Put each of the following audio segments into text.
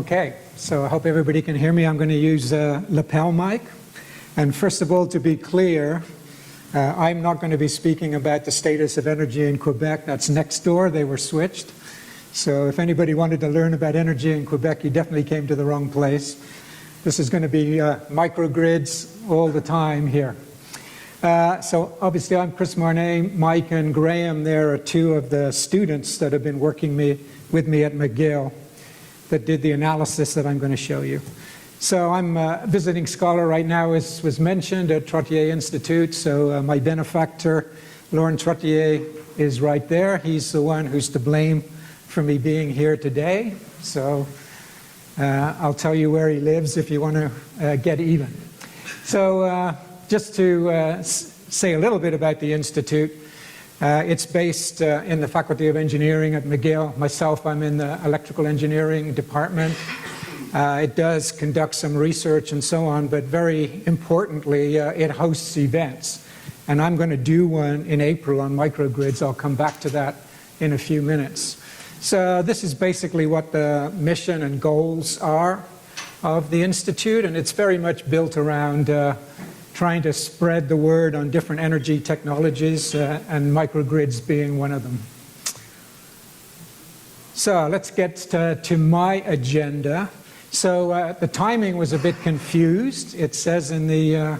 Okay, so I hope everybody can hear me. I'm going to use a lapel mic. And first of all, to be clear, I'm not going to be speaking about the status of energy in Quebec. That's next door. They were switched. So if anybody wanted to learn about energy in Quebec, you definitely came to the wrong place. This is going to be microgrids all the time here. So obviously I'm Chris Marnay. Mike and Graham there are two of the students that have been working with me at McGill that did the analysis that I'm going to show you. So I'm a visiting scholar right now, as was mentioned, at Trottier Institute. So my benefactor, Laurent Trottier, is right there. He's the one who's to blame for me being here today. So I'll tell you where he lives if you want to get even. So just to say a little bit about the Institute, it's based in the Faculty of Engineering at McGill. Myself, I'm in the electrical engineering department. It does conduct some research and so on, but very importantly, it hosts events. And I'm going to do one in April on microgrids. I'll come back to that in a few minutes. So this is basically what the mission and goals are of the Institute, and it's very much built around trying to spread the word on different energy technologies, and microgrids being one of them. So let's get to my agenda. So the timing was a bit confused. It says in the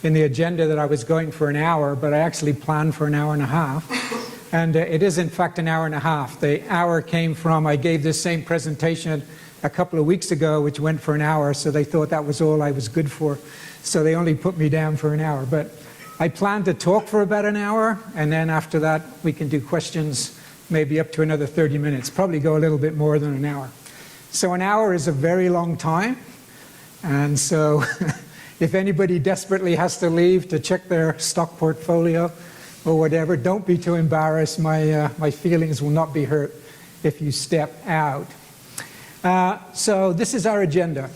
agenda that I was going for an hour, but I actually planned for an hour and a half. And it is in fact an hour and a half. The hour came from, I gave this same presentation a couple of weeks ago, which went for an hour, so they thought that was all I was good for. So they only put me down for an hour. But I planned to talk for about an hour, and then after that we can do questions maybe up to another 30 minutes, probably go a little bit more than an hour. So an hour is a very long time, and so if anybody desperately has to leave to check their stock portfolio or whatever, don't be too embarrassed. My feelings will not be hurt if you step out. So this is our agenda.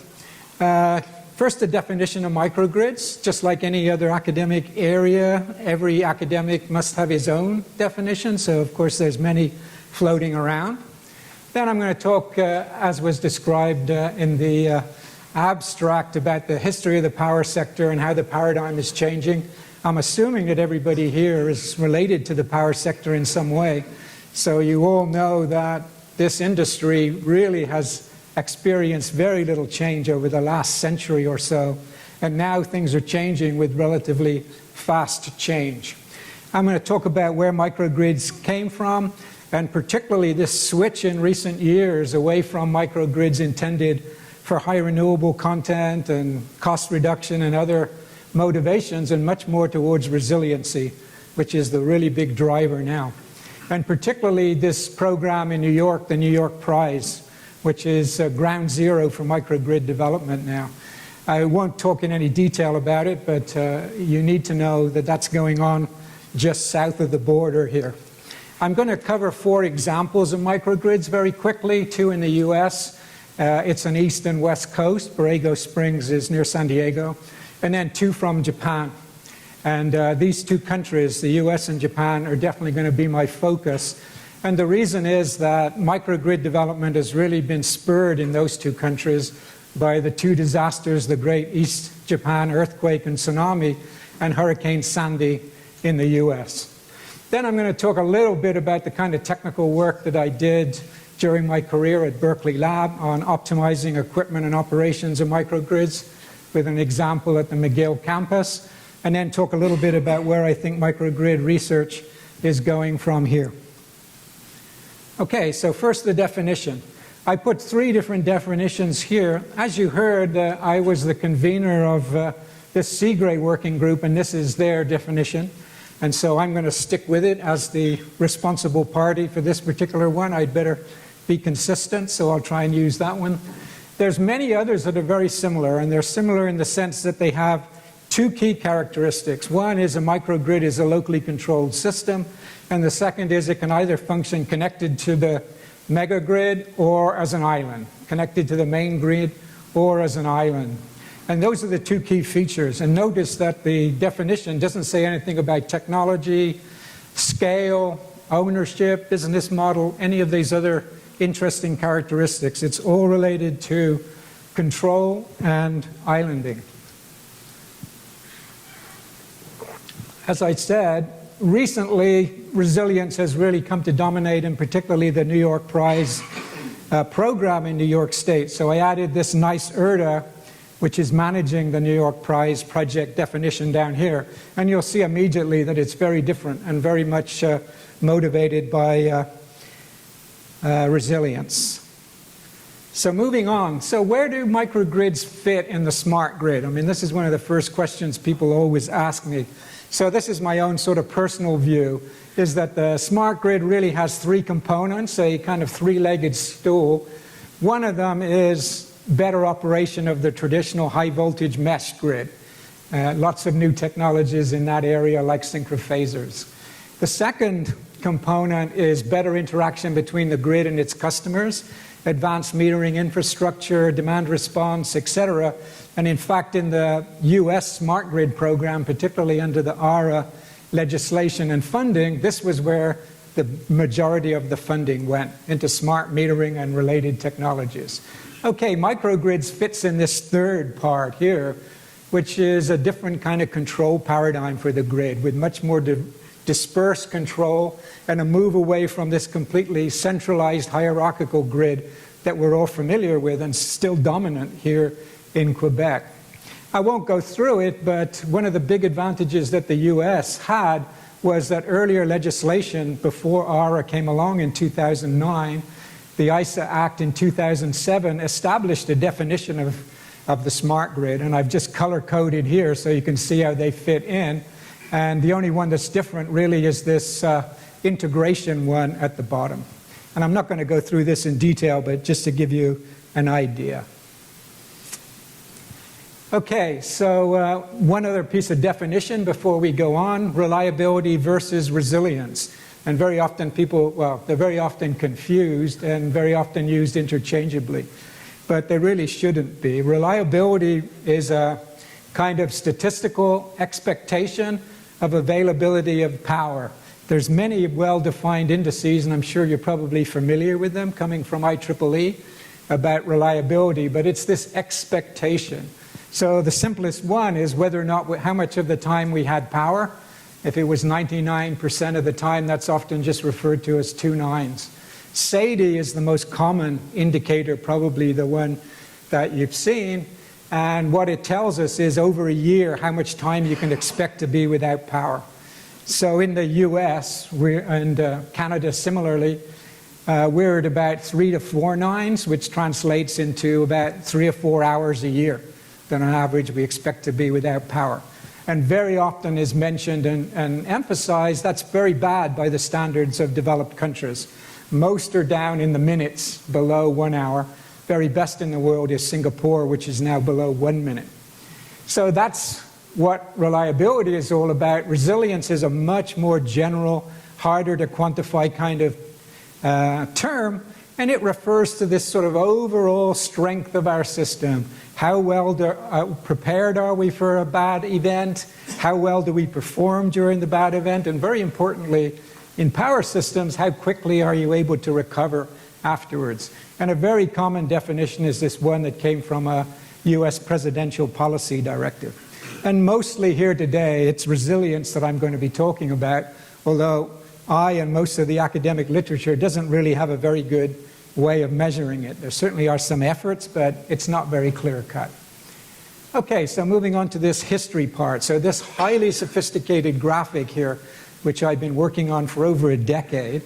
First, the definition of microgrids. Just like any other academic area, every academic must have his own definition, so of course there's many floating around. Then I'm going to talk, as was described in the abstract, about the history of the power sector and how the paradigm is changing. I'm assuming that everybody here is related to the power sector in some way, so you all know that this industry really has experienced very little change over the last century or so, and now things are changing with relatively fast change. I'm going to talk about where microgrids came from, and particularly this switch in recent years away from microgrids intended for high renewable content and cost reduction and other motivations, and much more towards resiliency, which is the really big driver now. And particularly this program in New York, the New York Prize, which is ground zero for microgrid development now. I won't talk in any detail about it, but you need to know that that's going on just south of the border here. I'm going to cover 4 examples of microgrids very quickly, 2 in the US. It's on east and west coast. Borrego Springs is near San Diego. And then 2 from Japan. And these 2 countries, the US and Japan, are definitely going to be my focus. And the reason is that microgrid development has really been spurred in those 2 countries by the 2 disasters, the Great East Japan earthquake and tsunami, and Hurricane Sandy in the US. Then I'm going to talk a little bit about the kind of technical work that I did during my career at Berkeley Lab on optimizing equipment and operations of microgrids, with an example at the McGill campus, and then talk a little bit about where I think microgrid research is going from here. Okay, so first the definition. I put 3 different definitions here. As you heard, I was the convener of this Seagray working group, and this is their definition. And so I'm going to stick with it as the responsible party for this particular one. I'd better be consistent, so I'll try and use that one. There's many others that are very similar, and they're similar in the sense that they have 2 key characteristics. One is a microgrid is a locally controlled system, and the second is it can either function connected to the megagrid or as an island, connected to the main grid or as an island. And those are the 2 key features. And notice that the definition doesn't say anything about technology, scale, ownership, business model, any of these other interesting characteristics. It's all related to control and islanding. As I said, recently resilience has really come to dominate, and particularly the New York Prize program in New York State. So I added this nice ERDA, which is managing the New York Prize project definition down here. And you'll see immediately that it's very different and very much motivated by resilience. So moving on. So where do microgrids fit in the smart grid? I mean, this is one of the first questions people always ask me. So this is my own sort of personal view, is that the smart grid really has three components, a kind of three-legged stool. One of them is better operation of the traditional high-voltage mesh grid. Lots of new technologies in that area like synchrophasers. The second component is better interaction between the grid and its customers, advanced metering infrastructure, demand response, etc. And in fact, in the US smart grid program, particularly under the ARA legislation and funding, this was where the majority of the funding went, into smart metering and related technologies. Okay, microgrids fits in this third part here, which is a different kind of control paradigm for the grid with much more dispersed control and a move away from this completely centralized hierarchical grid that we're all familiar with and still dominant here in Quebec. I won't go through it, but one of the big advantages that the US had was that earlier legislation before ARA came along in 2009, the ISA Act in 2007 established a definition of the smart grid, and I've just color-coded here so you can see how they fit in. And the only one that's different really is this integration one at the bottom. And I'm not going to go through this in detail, but just to give you an idea. Okay, so one other piece of definition before we go on, reliability versus resilience. And very often people, well, they're very often confused and very often used interchangeably, but they really shouldn't be. Reliability is a kind of statistical expectation of availability of power. There's many well-defined indices, and I'm sure you're probably familiar with them coming from IEEE about reliability, but it's this expectation. So the simplest one is whether or not, how much of the time we had power. If it was 99% of the time, that's often just referred to as 2 nines. SAIDI is the most common indicator, probably the one that you've seen. And what it tells us is over a year, how much time you can expect to be without power. So in the US and Canada similarly, we're at about 3 to 4 nines, which translates into about 3 or 4 hours a year that on average we expect to be without power. And very often is mentioned and emphasized that's very bad by the standards of developed countries. Most are down in the minutes below 1 hour. Very best in the world is Singapore, which is now below 1 minute. So that's what reliability is all about. Resilience is a much more general, harder to quantify kind of term, and it refers to this sort of overall strength of our system. How well prepared are we for a bad event? How well do we perform during the bad event? And very importantly, in power systems, how quickly are you able to recover afterwards? And a very common definition is this one that came from a US presidential policy directive. And mostly here today, it's resilience that I'm going to be talking about, although I and most of the academic literature doesn't really have a very good way of measuring it. There certainly are some efforts, but it's not very clear-cut. Okay, so moving on to this history part. So this highly sophisticated graphic here, which I've been working on for over a decade,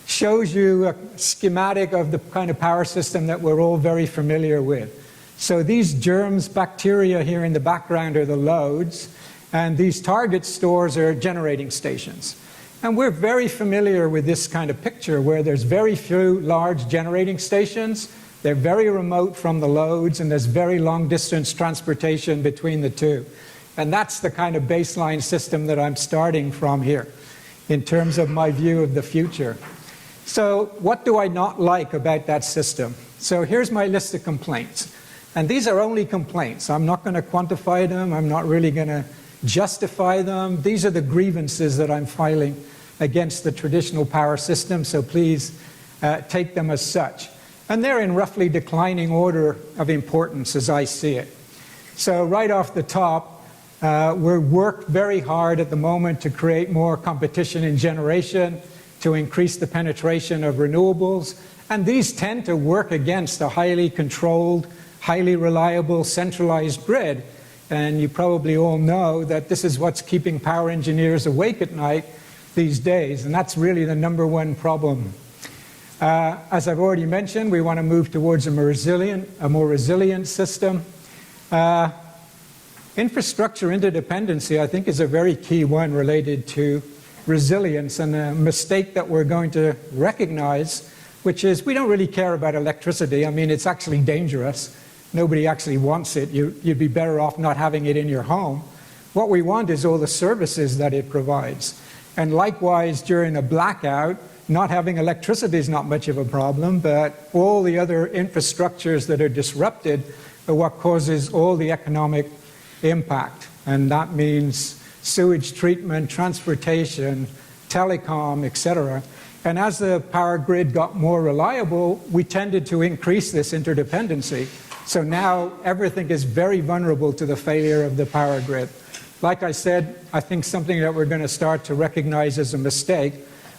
shows you a schematic of the kind of power system that we're all very familiar with. So these germs, bacteria here in the background are the loads, and these target stores are generating stations. And we're very familiar with this kind of picture where there's very few large generating stations, they're very remote from the loads, and there's very long distance transportation between the two. And that's the kind of baseline system that I'm starting from here in terms of my view of the future. So what do I not like about that system? So here's my list of complaints. And these are only complaints. I'm not going to quantify them. I'm not really going to justify them. These are the grievances that I'm filing against the traditional power system. So please take them as such. And they're in roughly declining order of importance as I see it. So right off the top, we're worked very hard at the moment to create more competition in generation, to increase the penetration of renewables, and these tend to work against a highly controlled, highly reliable, centralized grid. And you probably all know that this is what's keeping power engineers awake at night these days, and that's really the number one problem. As I've already mentioned, we want to move towards a more resilient system. Infrastructure interdependency, I think, is a very key one related to resilience, and a mistake that we're going to recognize, which is we don't really care about electricity. I mean, it's actually dangerous. Nobody actually wants it. You'd be better off not having it in your home. What we want is all the services that it provides. And likewise, during a blackout, not having electricity is not much of a problem, but all the other infrastructures that are disrupted are what causes all the economic impact. And that means sewage treatment, transportation, telecom, etc. And as the power grid got more reliable, we tended to increase this interdependency. So now everything is very vulnerable to the failure of the power grid. Like I said, I think something that we're going to start to recognize as a mistake.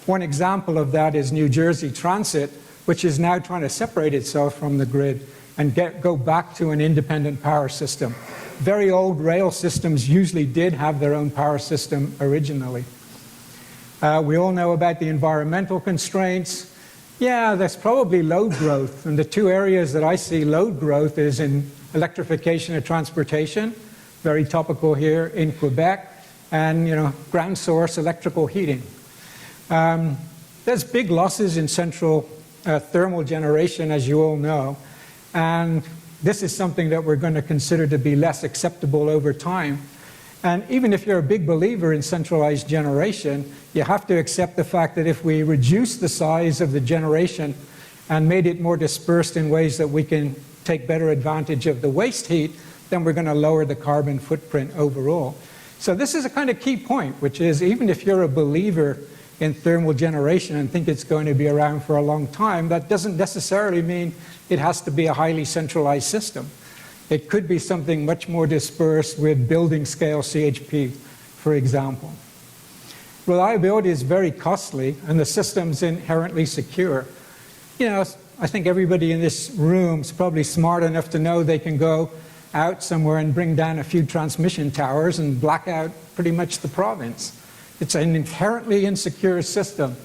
One example of that is New Jersey Transit, which is now trying to separate itself from the grid and go back to an independent power system. Very old rail systems usually did have their own power system originally. We all know about the environmental constraints. Yeah, there's probably load growth, and the two areas that I see load growth is in electrification of transportation, very topical here in Quebec, and ground source electrical heating. There's big losses in central thermal generation, as you all know, and this is something that we're going to consider to be less acceptable over time. And even if you're a big believer in centralized generation, you have to accept the fact that if we reduce the size of the generation and made it more dispersed in ways that we can take better advantage of the waste heat, then we're going to lower the carbon footprint overall. So this is a kind of key point, which is even if you're a believer in thermal generation and think it's going to be around for a long time, that doesn't necessarily mean it has to be a highly centralized system. It could be something much more dispersed with building scale CHP, for example. Reliability is very costly, and the system's inherently secure. I think everybody in this room is probably smart enough to know they can go out somewhere and bring down a few transmission towers and black out pretty much the province. It's an inherently insecure system.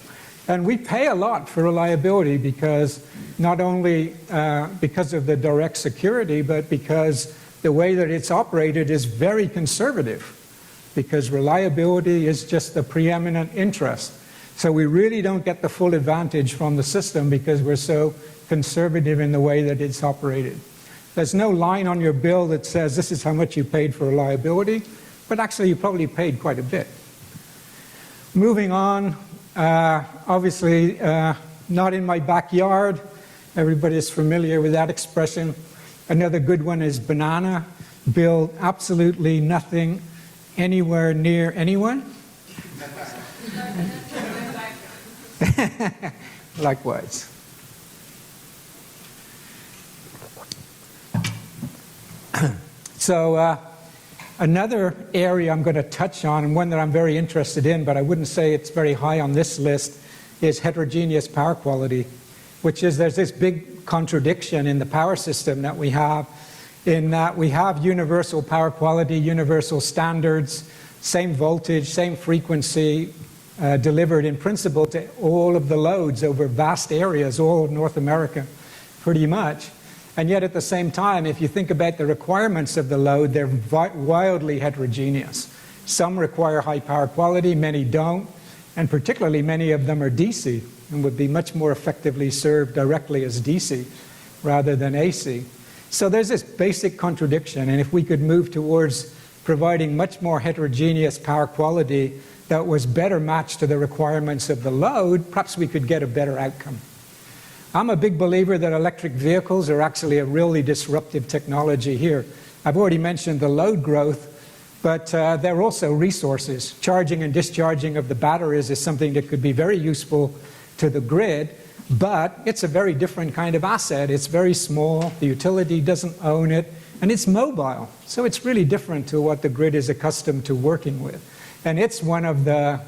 And we pay a lot for reliability because not only because of the direct security, but because the way that it's operated is very conservative, because reliability is just the preeminent interest. So we really don't get the full advantage from the system because we're so conservative in the way that it's operated. There's no line on your bill that says this is how much you paid for reliability, but actually you probably paid quite a bit. Moving on, obviously not in my backyard. Everybody is familiar with that expression. Another good one is banana. Build absolutely nothing anywhere near anyone. Likewise. So another area I'm going to touch on, and one that I'm very interested in, but I wouldn't say it's very high on this list, is heterogeneous power quality, which is there's this big contradiction in the power system that we have, in that we have universal power quality, universal standards, same voltage, same frequency, delivered in principle to all of the loads over vast areas, all of North America, pretty much. And yet at the same time, if you think about the requirements of the load, they're wildly heterogeneous. Some require high power quality, many don't, and particularly many of them are DC and would be much more effectively served directly as DC rather than AC. So there's this basic contradiction, and if we could move towards providing much more heterogeneous power quality that was better matched to the requirements of the load, perhaps we could get a better outcome. I'm a big believer that electric vehicles are actually a really disruptive technology here. I've already mentioned the load growth, but they're also resources. Charging and discharging of the batteries is something that could be very useful to the grid, But it's a very different kind of asset. It's very small, the utility doesn't own it, and it's mobile. So it's really different to what the grid is accustomed to working with. And it's one of the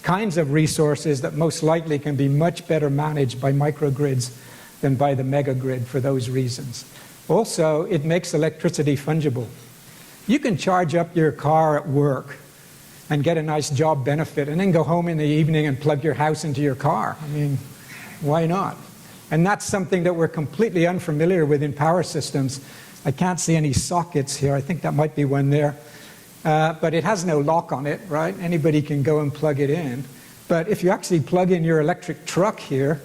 kinds of resources that most likely can be much better managed by microgrids than by the megagrid for those reasons. Also, it makes electricity fungible. You can charge up your car at work and get a nice job benefit and then go home in the evening and plug your house into your car. I mean, why not? And that's something that we're completely unfamiliar with in power systems. I can't see any sockets here. I think that might be one there. But it has no lock on it, right? Anybody can go and plug it in. But if you actually plug in your electric truck here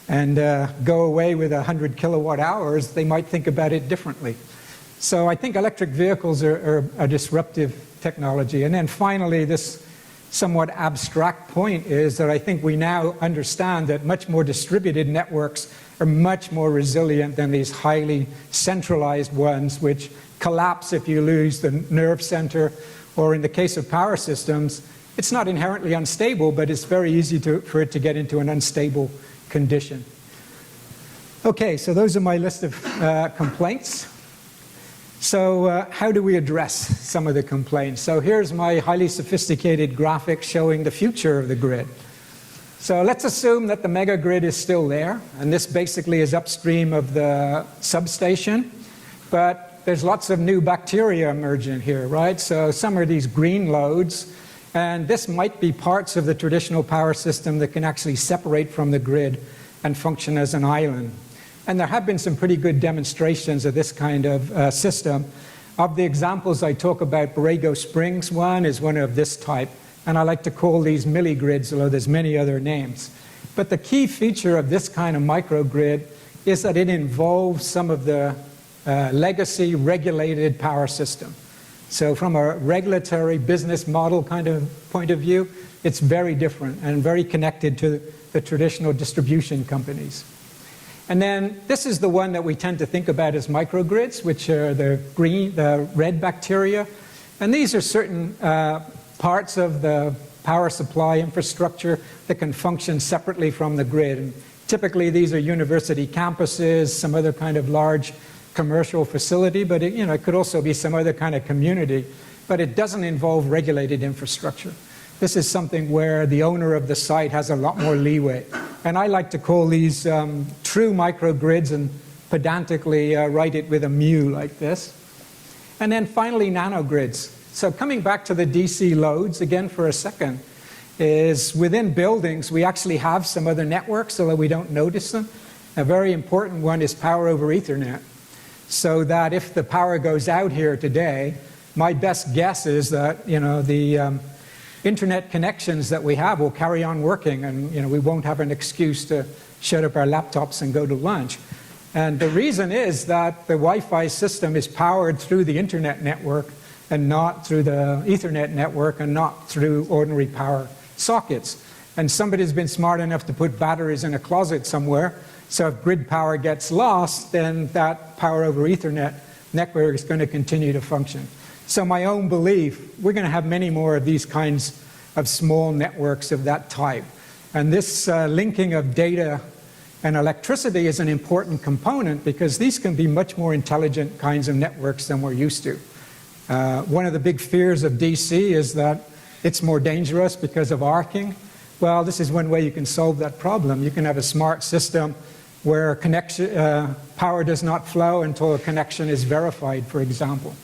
and go away with 100 kilowatt hours, they might think about it differently. So I think electric vehicles are a disruptive technology. And then finally, this somewhat abstract point is that I think we now understand that much more distributed networks are much more resilient than these highly centralized ones, which collapse if you lose the nerve center, or in the case of power systems, it's not inherently unstable, but it's very easy for it to get into an unstable condition. Okay, so those are my list of complaints. So how do we address some of the complaints? So here's my highly sophisticated graphic showing the future of the grid. So let's assume that the megagrid is still there, and this basically is upstream of the substation, but there's lots of new bacteria emerging here, right? So some are these green loads, and this might be parts of the traditional power system that can actually separate from the grid and function as an island. And there have been some pretty good demonstrations of this kind of system. Of the examples I talk about, Borrego Springs one is one of this type, and I like to call these milligrids, although there's many other names. But the key feature of this kind of microgrid is that it involves some of the legacy regulated power system. So from a regulatory business model kind of point of view, it's very different and very connected to the traditional distribution companies. And then this is the one that we tend to think about as microgrids, which are the red bacteria. And these are certain parts of the power supply infrastructure that can function separately from the grid. And typically these are university campuses, some other kind of large commercial facility, but it could also be some other kind of community. But it doesn't involve regulated infrastructure. This is something where the owner of the site has a lot more leeway. And I like to call these true microgrids and pedantically write it with a mu like this. And then finally, nanogrids. So coming back to the DC loads again for a second, is within buildings we actually have some other networks, although we don't notice them. A very important one is power over Ethernet. So that if the power goes out here today, my best guess is that the internet connections that we have will carry on working, and we won't have an excuse to shut up our laptops and go to lunch. And the reason is that the Wi-Fi system is powered through the internet network and not through the Ethernet network and not through ordinary power sockets. And somebody's been smart enough to put batteries in a closet somewhere, so if grid power gets lost, then that power over Ethernet network is going to continue to function. So my own belief, we're going to have many more of these kinds of small networks of that type. And this linking of data and electricity is an important component because these can be much more intelligent kinds of networks than we're used to. One of the big fears of DC is that it's more dangerous because of arcing. Well, this is one way you can solve that problem. You can have a smart system where power does not flow until a connection is verified, for example.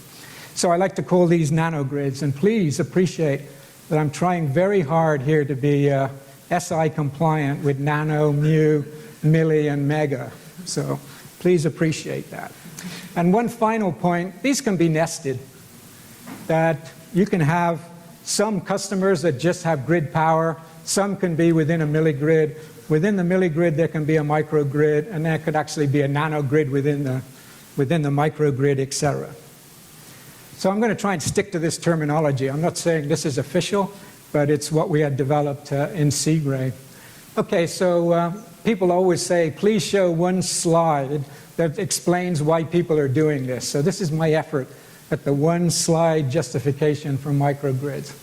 So I like to call these nanogrids, and please appreciate that I'm trying very hard here to be SI compliant with nano, mu, milli, and mega. So please appreciate that. And one final point, these can be nested. That you can have some customers that just have grid power, some can be within a milligrid. Within the milligrid there can be a microgrid, and there could actually be a nanogrid within the microgrid, etc. So I'm going to try and stick to this terminology. I'm not saying this is official, but it's what we had developed in CGRE. Okay, so people always say, please show one slide that explains why people are doing this. So this is my effort at the one slide justification for microgrids.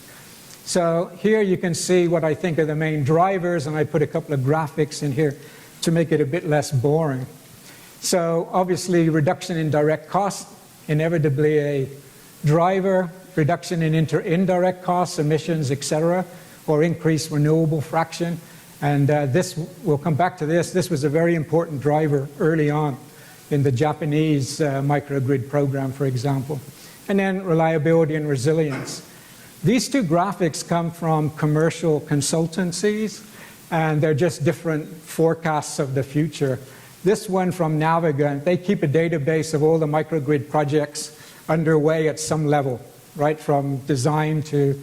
So here you can see what I think are the main drivers, and I put a couple of graphics in here to make it a bit less boring. So obviously reduction in direct costs, inevitably a driver, reduction in indirect costs, emissions, etc., or increased renewable fraction. And this, we'll come back to this. This was a very important driver early on in the Japanese microgrid program, for example. And then reliability and resilience. These two graphics come from commercial consultancies, and they're just different forecasts of the future. This one from Navigant, they keep a database of all the microgrid projects underway at some level, right from design to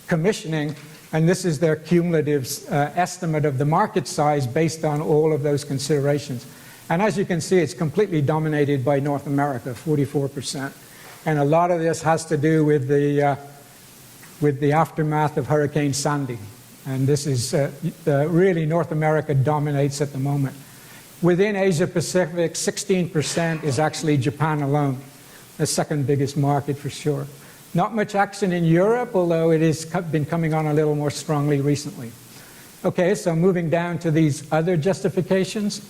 commissioning, and this is their cumulative estimate of the market size based on all of those considerations. And as you can see, it's completely dominated by North America, 44%. And a lot of this has to do with the aftermath of Hurricane Sandy. And this is really North America dominates at the moment. Within Asia Pacific, 16% is actually Japan alone, the second biggest market for sure. Not much action in Europe, although it has been coming on a little more strongly recently. Okay, so moving down to these other justifications.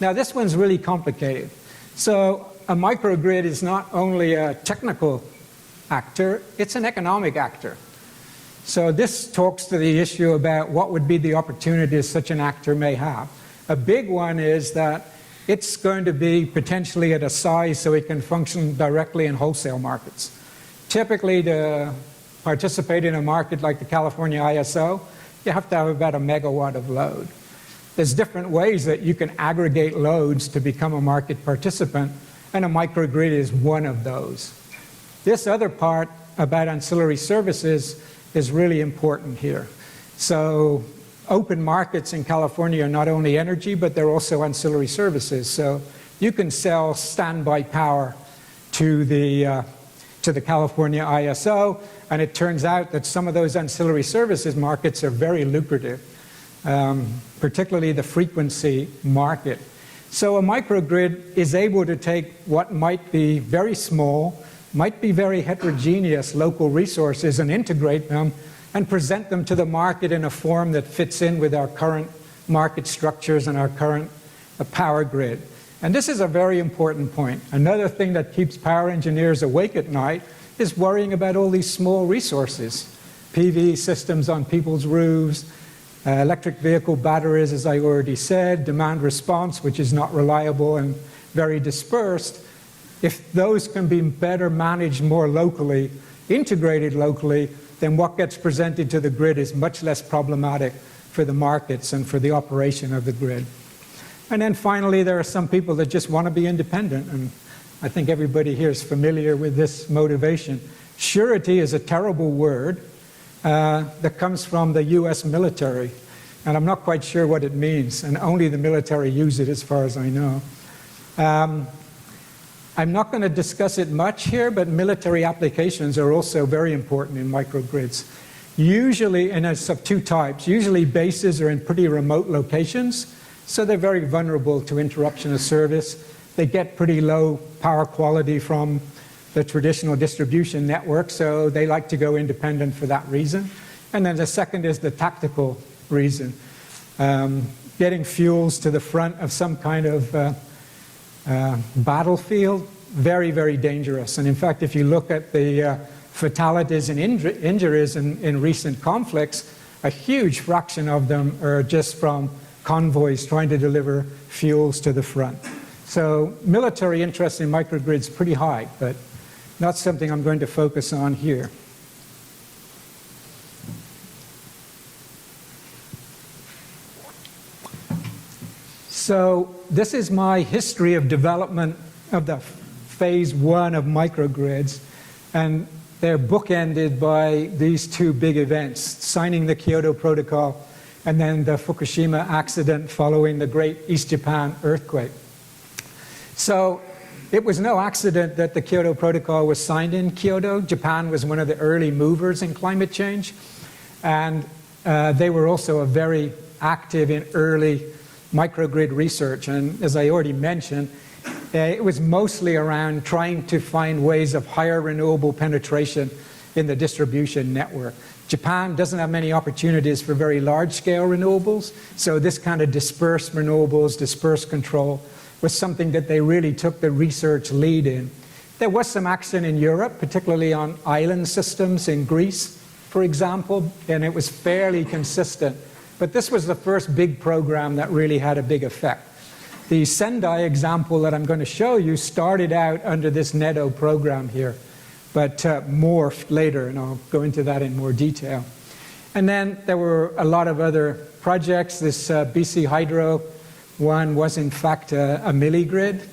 Now this one's really complicated. So a microgrid is not only a technical actor, it's an economic actor. So this talks to the issue about what would be the opportunities such an actor may have. A big one is that it's going to be potentially at a size so it can function directly in wholesale markets. Typically, to participate in a market like the California ISO, you have to have about a megawatt of load. There's different ways that you can aggregate loads to become a market participant, and a microgrid is one of those. This other part about ancillary services is really important here. So open markets in California are not only energy, but they're also ancillary services. So you can sell standby power to the California ISO, and it turns out that some of those ancillary services markets are very lucrative, particularly the frequency market. So a microgrid is able to take what might be very small, might be very heterogeneous local resources and integrate them and present them to the market in a form that fits in with our current market structures and our current power grid. And this is a very important point. Another thing that keeps power engineers awake at night is worrying about all these small resources. PV systems on people's roofs, electric vehicle batteries, as I already said, demand response, which is not reliable and very dispersed. If those can be better managed more locally, integrated locally, then what gets presented to the grid is much less problematic for the markets and for the operation of the grid. And then finally, there are some people that just want to be independent, and I think everybody here is familiar with this motivation. Surety is a terrible word that comes from the US military, and I'm not quite sure what it means, and only the military use it as far as I know. I'm not going to discuss it much here, but military applications are also very important in microgrids. Usually, and it's of two types, usually bases are in pretty remote locations, so they're very vulnerable to interruption of service. They get pretty low power quality from the traditional distribution network, so they like to go independent for that reason. And then the second is the tactical reason. Getting fuels to the front of some kind of battlefield, very, very dangerous. And in fact, if you look at the fatalities and injuries in recent conflicts, a huge fraction of them are just from convoys trying to deliver fuels to the front. So military interest in microgrids is pretty high, but not something I'm going to focus on here. So this is my history of development of the phase one of microgrids, and they're bookended by these two big events, signing the Kyoto Protocol and then the Fukushima accident following the Great East Japan earthquake. So it was no accident that the Kyoto Protocol was signed in Kyoto. Japan was one of the early movers in climate change, and they were also very active in early microgrid research. And as I already mentioned, it was mostly around trying to find ways of higher renewable penetration in the distribution network. Japan doesn't have many opportunities for very large-scale renewables, so this kind of dispersed renewables, dispersed control, was something that they really took the research lead in. There was some action in Europe, particularly on island systems in Greece, for example, and it was fairly consistent. But this was the first big program that really had a big effect. The Sendai example that I'm going to show you started out under this NEDO program here, but morphed later, and I'll go into that in more detail. And then there were a lot of other projects. This BC Hydro one was in fact a milligrid.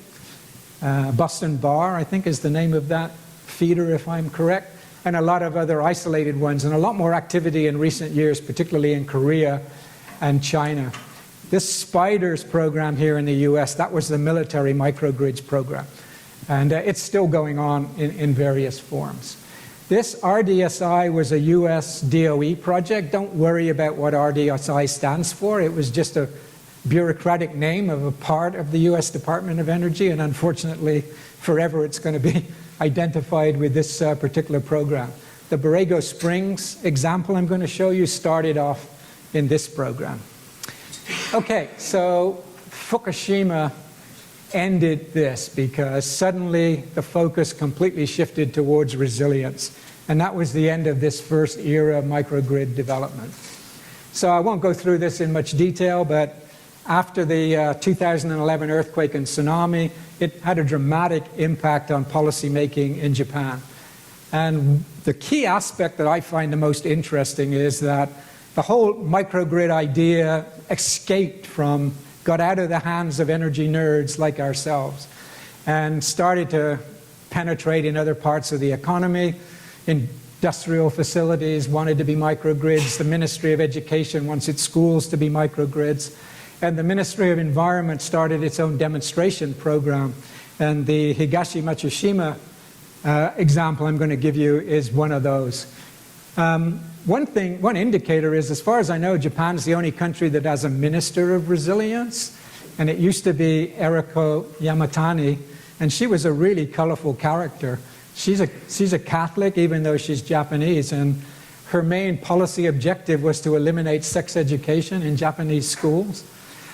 Boston Bar, I think, is the name of that feeder, if I'm correct, and a lot of other isolated ones, and a lot more activity in recent years, particularly in Korea and China. This SPIDERS program here in the US, that was the military microgrids program, and it's still going on in various forms. This RDSI was a US DOE project. Don't worry about what RDSI stands for. It was just a bureaucratic name of a part of the US Department of Energy, and unfortunately, forever it's going to be identified with this particular program. The Borrego Springs example I'm going to show you started off in this program. Okay, so Fukushima ended this because suddenly the focus completely shifted towards resilience, and that was the end of this first era of microgrid development. So I won't go through this in much detail, but after the 2011 earthquake and tsunami, it had a dramatic impact on policy making in Japan. And the key aspect that I find the most interesting is that the whole microgrid idea got out of the hands of energy nerds like ourselves and started to penetrate in other parts of the economy. Industrial facilities wanted to be microgrids. The Ministry of Education wants its schools to be microgrids. And the Ministry of Environment started its own demonstration program. And the Higashi Matsushima example I'm going to give you is one of those. One indicator is, as far as I know, Japan's the only country that has a Minister of Resilience. And it used to be Eriko Yamatani, and she was a really colorful character. She's a Catholic, even though she's Japanese, and her main policy objective was to eliminate sex education in Japanese schools.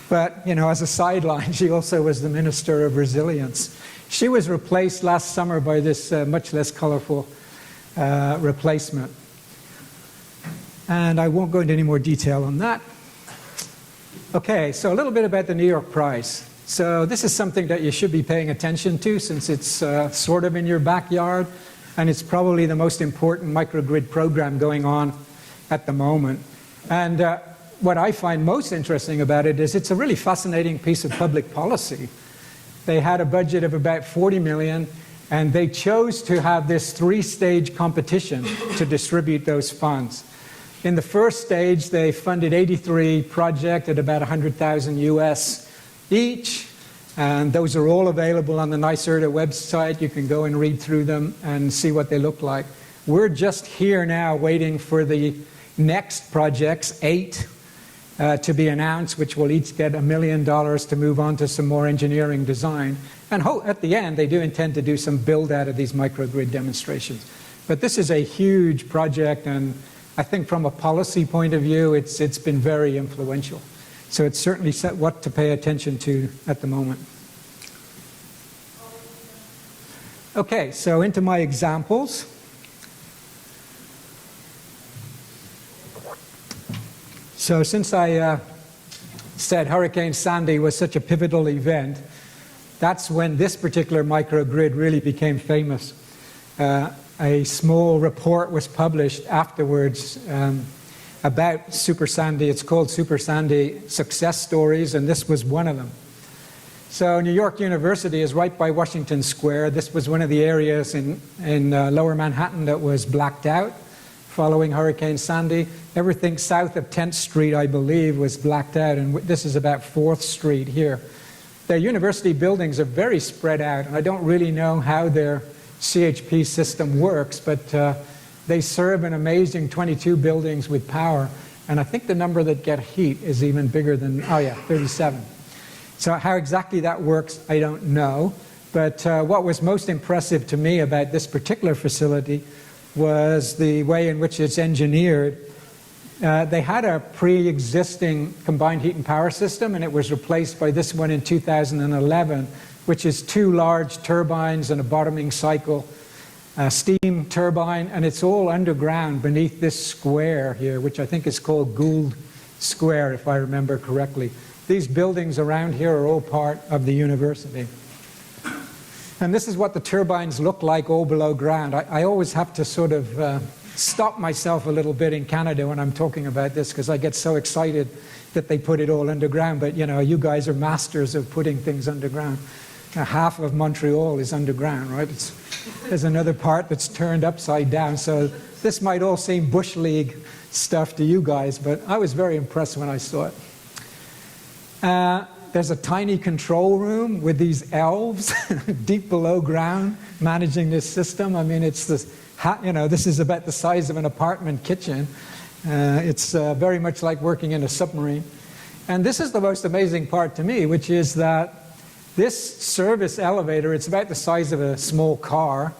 But, you know, as a sideline, she also was the Minister of Resilience. She was replaced last summer by this much less colorful replacement. And I won't go into any more detail on that. Okay, so a little bit about the New York Prize. So this is something that you should be paying attention to since it's sort of in your backyard, and it's probably the most important microgrid program going on at the moment. And what I find most interesting about it is it's a really fascinating piece of public policy. They had a budget of about 40 million, and they chose to have this three-stage competition to distribute those funds. In the first stage, they funded 83 projects at about 100,000 US each, and those are all available on the NYSERDA website. You can go and read through them and see what they look like. We're just here now waiting for the next projects, 8, to be announced, which will each get $1 million to move on to some more engineering design. And at the end, they do intend to do some build out of these microgrid demonstrations. But this is a huge project, and I think from a policy point of view, it's been very influential. So it's certainly what to pay attention to at the moment. Okay, so into my examples. So since I said Hurricane Sandy was such a pivotal event, that's when this particular microgrid really became famous. A small report was published afterwards about Super Sandy. It's called Super Sandy Success Stories, and this was one of them. So New York University is right by Washington Square. This was one of the areas in Lower Manhattan that was blacked out following Hurricane Sandy. Everything south of 10th Street, I believe, was blacked out, and this is about 4th Street here. Their university buildings are very spread out, and I don't really know how their CHP system works, but they serve an amazing 22 buildings with power, and I think the number that get heat is even bigger than, 37. So how exactly that works, I don't know, but what was most impressive to me about this particular facility was the way in which it's engineered. They had a pre-existing combined heat and power system, and it was replaced by this one in 2011, which is 2 large turbines and a bottoming cycle steam turbine, and it's all underground beneath this square here, which I think is called Gould Square, if I remember correctly. These buildings around here are all part of the university. And this is what the turbines look like all below ground. I always have to sort of stop myself a little bit in Canada when I'm talking about this, because I get so excited that they put it all underground. But, you know, you guys are masters of putting things underground. Half of Montreal is underground, right? There's another part that's turned upside down. So this might all seem Bush League stuff to you guys, but I was very impressed when I saw it. There's a tiny control room with these elves deep below ground managing this system. I mean, it's this, you know, this is about the size of an apartment kitchen. It's very much like working in a submarine. And this is the most amazing part to me, which is that this service elevator, it's about the size of a small car,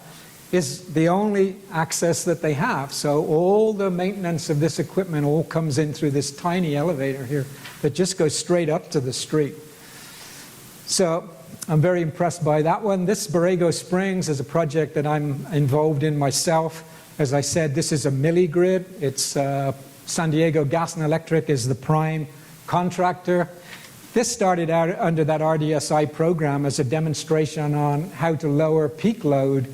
is the only access that they have. So all the maintenance of this equipment all comes in through this tiny elevator here that just goes straight up to the street. So I'm very impressed by that one. This Borrego Springs is a project that I'm involved in myself. As I said, this is a milli-grid. It's San Diego Gas and Electric is the prime contractor. This started out under that RDSI program as a demonstration on how to lower peak load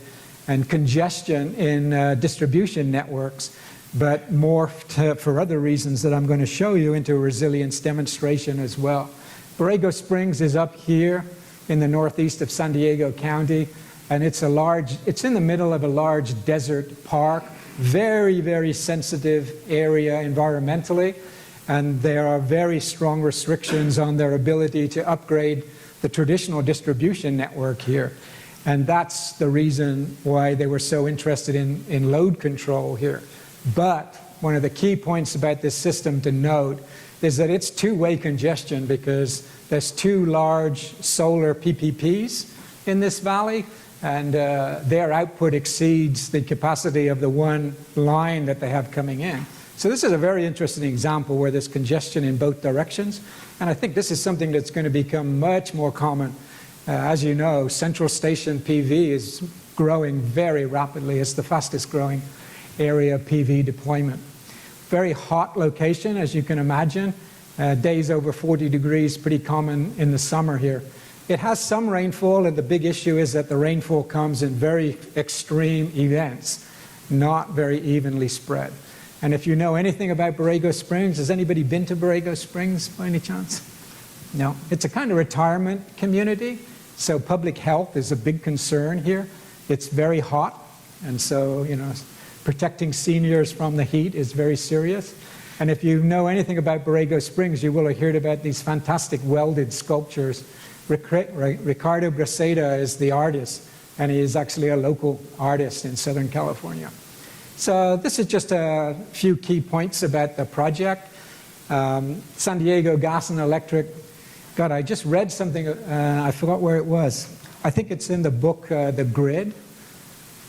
and congestion in distribution networks, but morphed for other reasons that I'm going to show you into a resilience demonstration as well. Borrego Springs is up here in the northeast of San Diego County, and it's in the middle of a large desert park, very, very sensitive area environmentally. And there are very strong restrictions on their ability to upgrade the traditional distribution network here. And that's the reason why they were so interested in load control here. But one of the key points about this system to note is that it's two-way congestion, because there's 2 large solar PPPs in this valley, and their output exceeds the capacity of the one line that they have coming in. So this is a very interesting example where there's congestion in both directions, and I think this is something that's going to become much more common. As you know, central station PV is growing very rapidly. It's the fastest growing area of PV deployment. Very hot location, as you can imagine. Days over 40 degrees, pretty common in the summer here. It has some rainfall, and the big issue is that the rainfall comes in very extreme events, not very evenly spread. And if you know anything about Borrego Springs, has anybody been to Borrego Springs by any chance? No. It's a kind of retirement community, so public health is a big concern here. It's very hot, and so, you know, protecting seniors from the heat is very serious. And if you know anything about Borrego Springs, you will have heard about these fantastic welded sculptures. Ricardo Braceda is the artist, and he is actually a local artist in Southern California. So this is just a few key points about the project. San Diego Gas and Electric. God, I just read something, I forgot where it was. I think it's in the book, The Grid.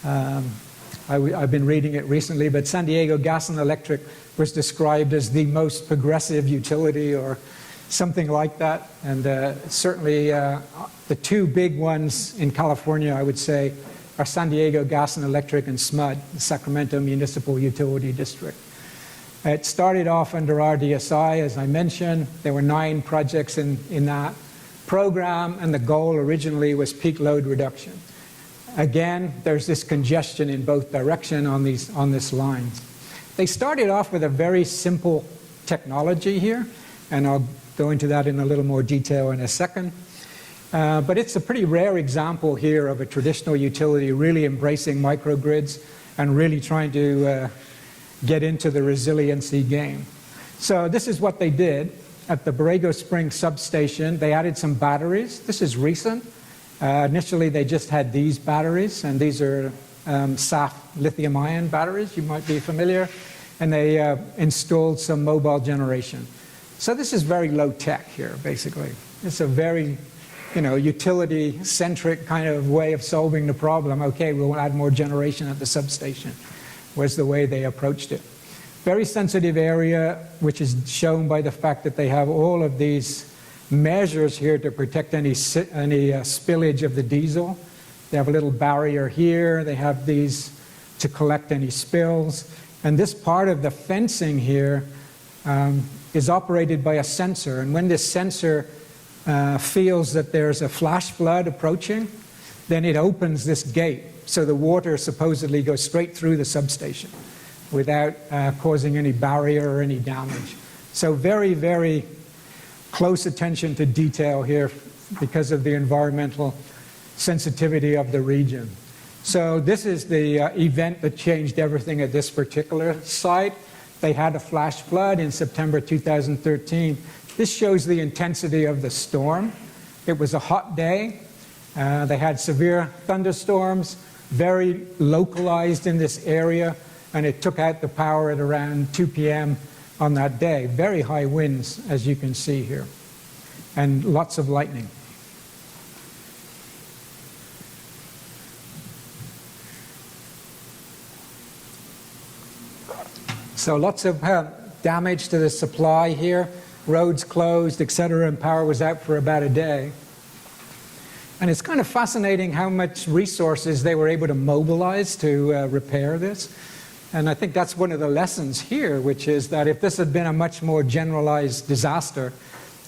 I've been reading it recently, but San Diego Gas and Electric was described as the most progressive utility or something like that. And certainly the 2 big ones in California, I would say, are San Diego Gas and Electric and SMUD, the Sacramento Municipal Utility District. It started off under RDSI, as I mentioned. There were 9 projects in that program, and the goal originally was peak load reduction. Again, there's this congestion in both directions on this line. They started off with a very simple technology here, and I'll go into that in a little more detail in a second. But it's a pretty rare example here of a traditional utility really embracing microgrids and really trying to get into the resiliency game. So this is what they did. At the Borrego Springs substation, they added some batteries. This is recent. Initially, they just had these batteries, and these are SAF lithium-ion batteries, you might be familiar, and they installed some mobile generation. So this is very low-tech here, basically. It's a very utility-centric kind of way of solving the problem. Okay, we'll add more generation at the substation. was the way they approached it. Very sensitive area, which is shown by the fact that they have all of these measures here to protect any spillage of the diesel. They have a little barrier here. They have these to collect any spills. And this part of the fencing here is operated by a sensor. And when this sensor feels that there's a flash flood approaching, then it opens this gate. So the water supposedly goes straight through the substation without causing any barrier or any damage. So very, very close attention to detail here because of the environmental sensitivity of the region. So this is the event that changed everything at this particular site. They had a flash flood in September 2013. This shows the intensity of the storm. It was a hot day. They had severe thunderstorms, very localized in this area, and it took out the power at around 2 p.m. on that day. Very high winds, as you can see here, and lots of lightning. So lots of damage to the supply here, roads closed, etc., and power was out for about a day. And it's kind of fascinating how much resources they were able to mobilize to repair this. And I think that's one of the lessons here, which is that if this had been a much more generalized disaster,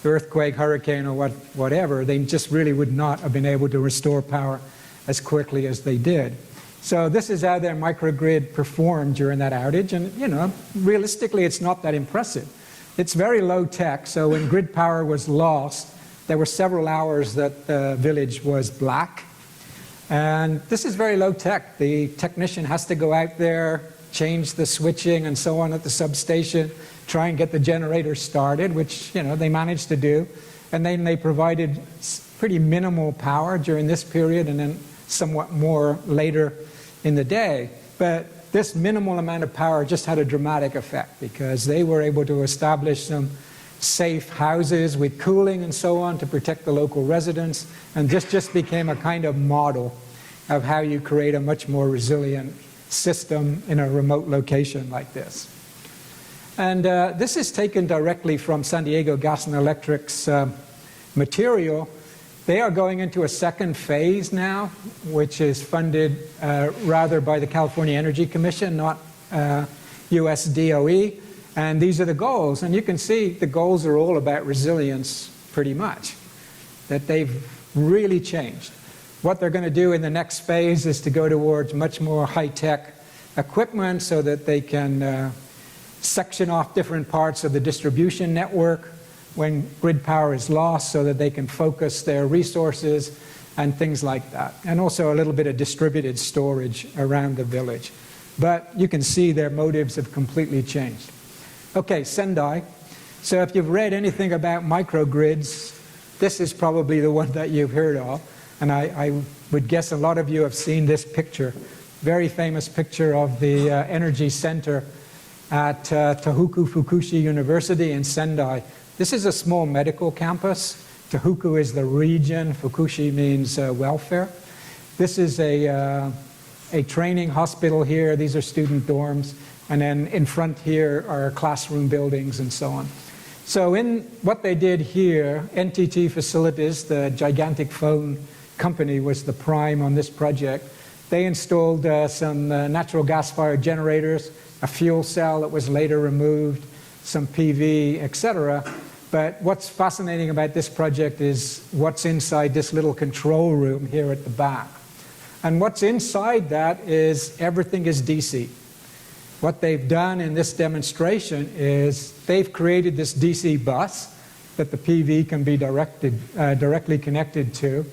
earthquake, hurricane, or whatever, they just really would not have been able to restore power as quickly as they did. So this is how their microgrid performed during that outage. And, you know, realistically, it's not that impressive. It's very low tech. So when grid power was lost, there were several hours that the village was black. And this is very low tech. The technician has to go out there, change the switching and so on at the substation, try and get the generator started, which, you know, they managed to do. And then they provided pretty minimal power during this period and then somewhat more later in the day. But this minimal amount of power just had a dramatic effect because they were able to establish some safe houses with cooling and so on to protect the local residents, and this just became a kind of model of how you create a much more resilient system in a remote location like this. And this is taken directly from San Diego Gas and Electric's material. They are going into a second phase now, which is funded rather by the California Energy Commission, not US DOE. And these are the goals. And you can see the goals are all about resilience pretty much, that they've really changed. What they're going to do in the next phase is to go towards much more high-tech equipment so that they can section off different parts of the distribution network when grid power is lost so that they can focus their resources and things like that. And also a little bit of distributed storage around the village. But you can see their motives have completely changed. Okay, Sendai. So if you've read anything about microgrids, this is probably the one that you've heard of. And I would guess a lot of you have seen this picture. Very famous picture of the energy center at Tohoku Fukushi University in Sendai. This is a small medical campus. Tohoku is the region. Fukushi means welfare. This is a training hospital here. These are student dorms. And then in front here are classroom buildings and so on. So in what they did here, NTT Facilities, the gigantic phone company, was the prime on this project. They installed some natural gas-fired generators, a fuel cell that was later removed, some PV, etc. But what's fascinating about this project is what's inside this little control room here at the back. And what's inside that is everything is DC. What they've done in this demonstration is they've created this DC bus that the PV can be directly connected to.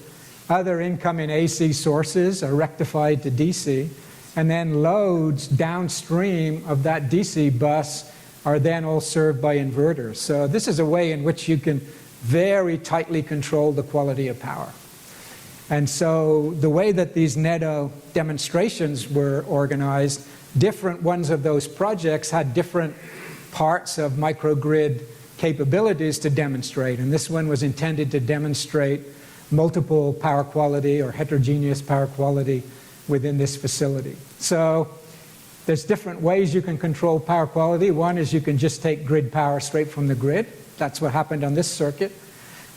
Other incoming AC sources are rectified to DC, and then loads downstream of that DC bus are then all served by inverters. So this is a way in which you can very tightly control the quality of power. And so the way that these NEDO demonstrations were organized, different ones of those projects had different parts of microgrid capabilities to demonstrate. And this one was intended to demonstrate multiple power quality or heterogeneous power quality within this facility. So There's different ways you can control power quality. One is you can just take grid power straight from the grid. That's what happened on this circuit.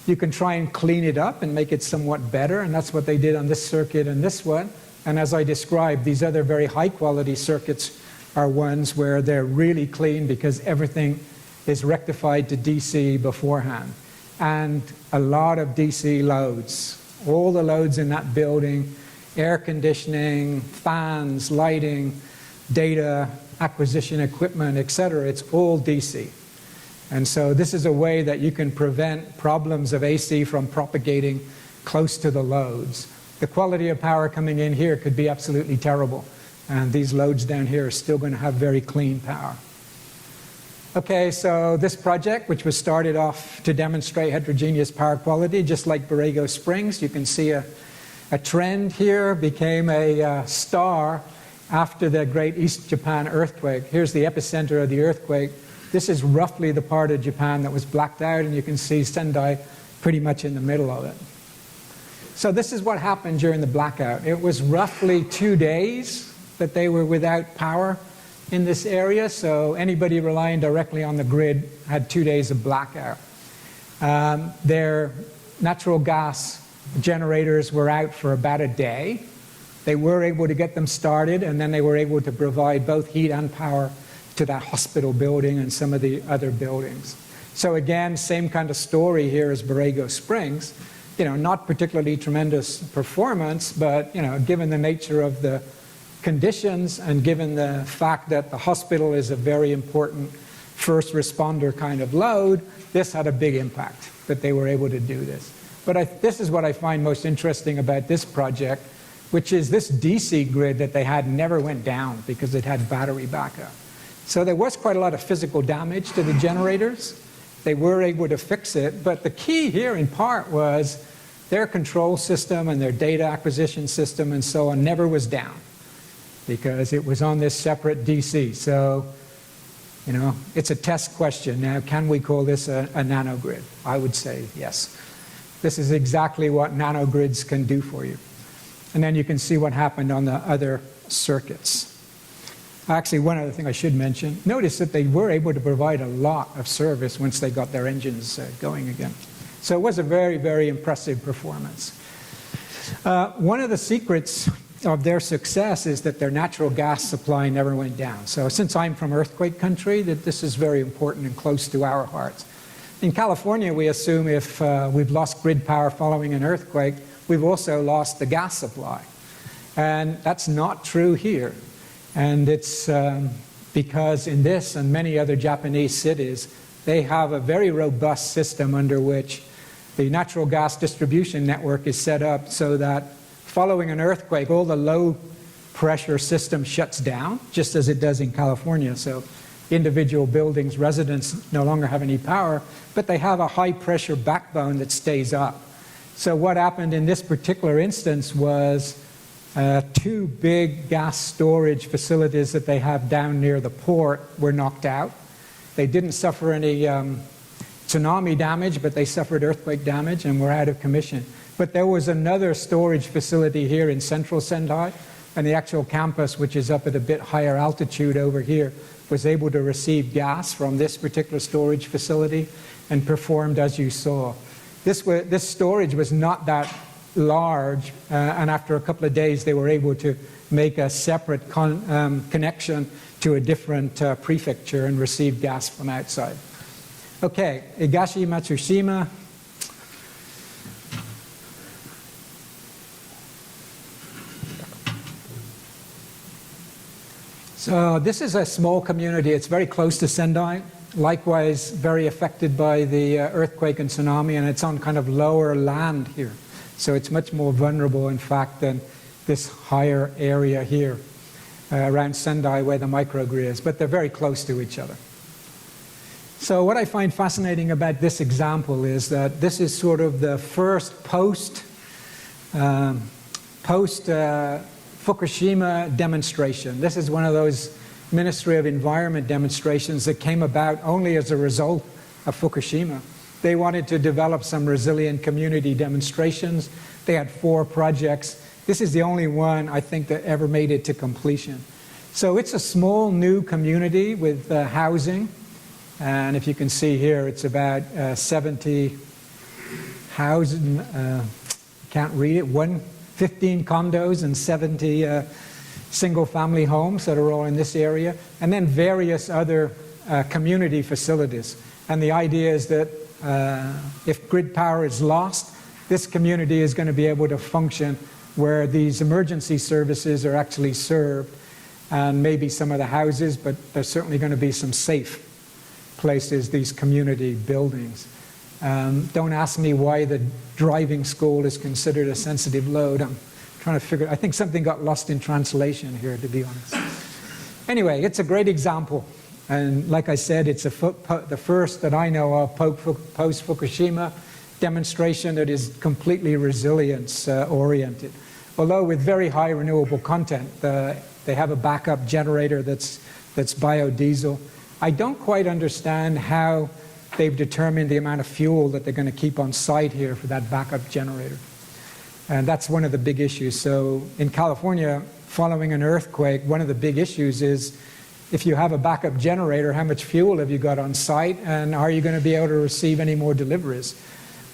You can try and clean it up and make it somewhat better, and that's what they did on this circuit and this one. And as I described, these other very high quality circuits are ones where they're really clean because everything is rectified to DC beforehand. And a lot of DC loads, all the loads in that building, air conditioning, fans, lighting, data, acquisition equipment, etc. It's all DC. And so this is a way that you can prevent problems of AC from propagating close to the loads. The quality of power coming in here could be absolutely terrible. And these loads down here are still going to have very clean power. Okay, so this project, which was started off to demonstrate heterogeneous power quality, just like Borrego Springs, you can see a trend here, became a star after the Great East Japan earthquake. Here's the epicenter of the earthquake. This is roughly the part of Japan that was blacked out, and you can see Sendai pretty much in the middle of it. So this is what happened during the blackout. It was roughly 2 days that they were without power in this area, so anybody relying directly on the grid had 2 days of blackout. Their natural gas generators were out for about a day. They were able to get them started, and then they were able to provide both heat and power to that hospital building and some of the other buildings. So again, same kind of story here as Borrego Springs. You know, not particularly tremendous performance, but you know, given the nature of the conditions and given the fact that the hospital is a very important first responder kind of load, this had a big impact that they were able to do this. But this is what I find most interesting about this project, which is this DC grid that they had never went down because it had battery backup. So there was quite a lot of physical damage to the generators. They were able to fix it, but the key here in part was their control system and their data acquisition system and so on never was down because it was on this separate DC. So, you know, it's a test question. Now, can we call this a nanogrid? I would say yes. This is exactly what nanogrids can do for you. And then you can see what happened on the other circuits. Actually, one other thing I should mention, notice that they were able to provide a lot of service once they got their engines going again. So it was a very, very impressive performance. One of the secrets of their success is that their natural gas supply never went down. So since I'm from earthquake country, that this is very important and close to our hearts. In California, we assume if we've lost grid power following an earthquake, we've also lost the gas supply. And that's not true here. And it's because in this and many other Japanese cities, they have a very robust system under which the natural gas distribution network is set up so that following an earthquake, all the low pressure system shuts down, just as it does in California. So individual buildings, residents no longer have any power, but they have a high pressure backbone that stays up. So what happened in this particular instance was 2 big gas storage facilities that they have down near the port were knocked out. They didn't suffer any tsunami damage, but they suffered earthquake damage and were out of commission. But there was another storage facility here in central Sendai, and the actual campus, which is up at a bit higher altitude over here, was able to receive gas from this particular storage facility and performed as you saw. This storage was not that large, and after a couple of days they were able to make a separate connection to a different prefecture and receive gas from outside. Okay, Higashi Matsushima. So this is a small community. It's very close to Sendai. Likewise, very affected by the earthquake and tsunami, and it's on kind of lower land here. So it's much more vulnerable, in fact, than this higher area here around Sendai where the microgrid is, but they're very close to each other. So what I find fascinating about this example is that this is sort of the first Fukushima demonstration. This is one of those Ministry of Environment demonstrations that came about only as a result of Fukushima. They wanted to develop some resilient community demonstrations. They had 4 projects. This is the only one, I think, that ever made it to completion. So it's a small new community with housing. And if you can see here, it's about 70 houses, can't read it, 15 condos and 70 single-family homes that are all in this area, and then various other community facilities. And the idea is that if grid power is lost, this community is going to be able to function where these emergency services are actually served, and maybe some of the houses, but there's certainly going to be some safe places, these community buildings. Don't ask me why the driving school is considered a sensitive load. I'm trying to figure, I think something got lost in translation here, to be honest. Anyway, it's a great example. And like I said, it's the first that I know of post-Fukushima demonstration that is completely resilience-oriented. Although with very high renewable content, they have a backup generator that's biodiesel. I don't quite understand how they've determined the amount of fuel that they're going to keep on site here for that backup generator. And that's one of the big issues. So in California, following an earthquake, one of the big issues is if you have a backup generator, how much fuel have you got on site, and are you going to be able to receive any more deliveries?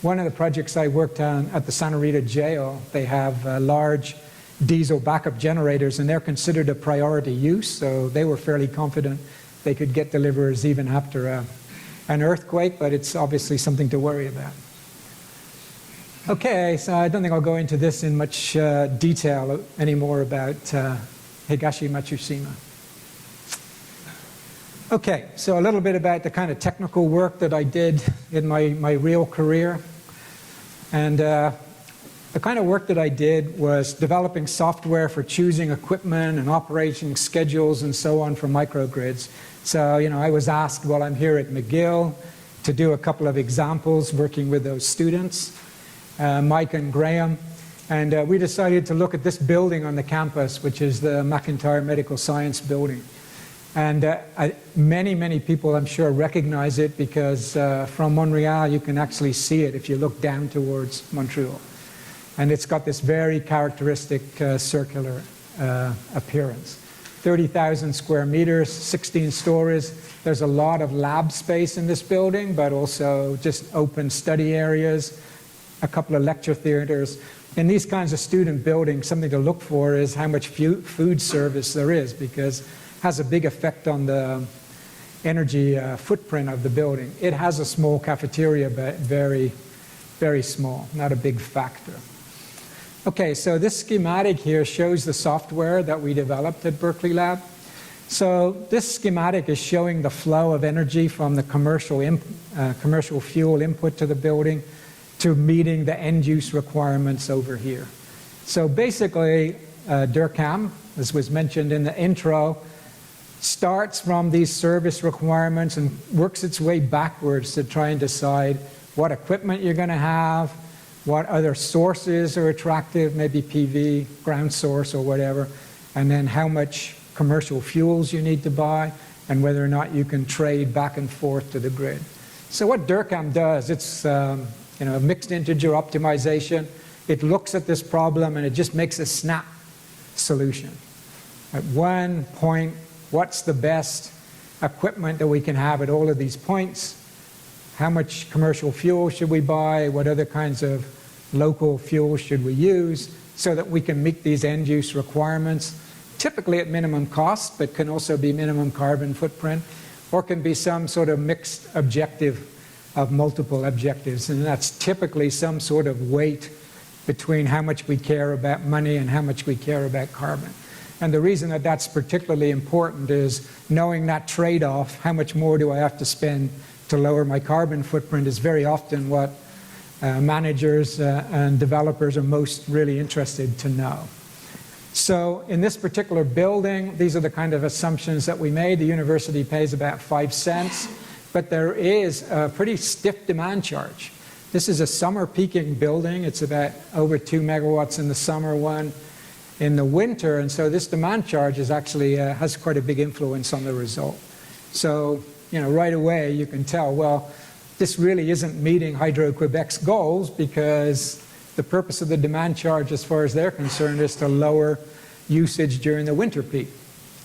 One of the projects I worked on at the Santa Rita jail, they have large diesel backup generators, and they're considered a priority use, so they were fairly confident they could get deliveries even after an earthquake, but it's obviously something to worry about. Okay, so I don't think I'll go into this in much detail anymore about Higashi Matsushima. Okay, so a little bit about the kind of technical work that I did in my real career. And the kind of work that I did was developing software for choosing equipment and operating schedules and so on for microgrids. So, you know, I was asked while I'm here at McGill to do a couple of examples working with those students, Mike and Graham. And we decided to look at this building on the campus, which is the McIntyre Medical Science Building. And many people, I'm sure, recognize it because from Montreal, you can actually see it if you look down towards Montreal. And it's got this very characteristic circular appearance. 30,000 square meters, 16 stories. There's a lot of lab space in this building, but also just open study areas, a couple of lecture theaters. In these kinds of student buildings, something to look for is how much food service there is, because it has a big effect on the energy footprint of the building. It has a small cafeteria, but very, very small, not a big factor. Okay, so this schematic here shows the software that we developed at Berkeley Lab. So this schematic is showing the flow of energy from the commercial fuel input to the building to meeting the end-use requirements over here. So basically, DIRCAM, as was mentioned in the intro, starts from these service requirements and works its way backwards to try and decide what equipment you're going to have, what other sources are attractive, maybe PV, ground source or whatever, and then how much commercial fuels you need to buy, and whether or not you can trade back and forth to the grid. So what DIRCAM does, it's a mixed integer optimization. It looks at this problem and it just makes a snap solution. At one point, what's the best equipment that we can have at all of these points? How much commercial fuel should we buy? What other kinds of local fuel should we use so that we can meet these end-use requirements, typically at minimum cost, but can also be minimum carbon footprint, or can be some sort of mixed objective of multiple objectives, and that's typically some sort of weight between how much we care about money and how much we care about carbon. And the reason that that's particularly important is knowing that trade-off, how much more do I have to spend to lower my carbon footprint, is very often what managers and developers are most really interested to know. So in this particular building, these are the kind of assumptions that we made. The university pays about 5 cents, but there is a pretty stiff demand charge. This is a summer peaking building. It's about over 2 megawatts in the summer, 1 in the winter, and so this demand charge is actually has quite a big influence on the result. So, right away you can tell, well, this really isn't meeting Hydro-Quebec's goals, because the purpose of the demand charge, as far as they're concerned, is to lower usage during the winter peak.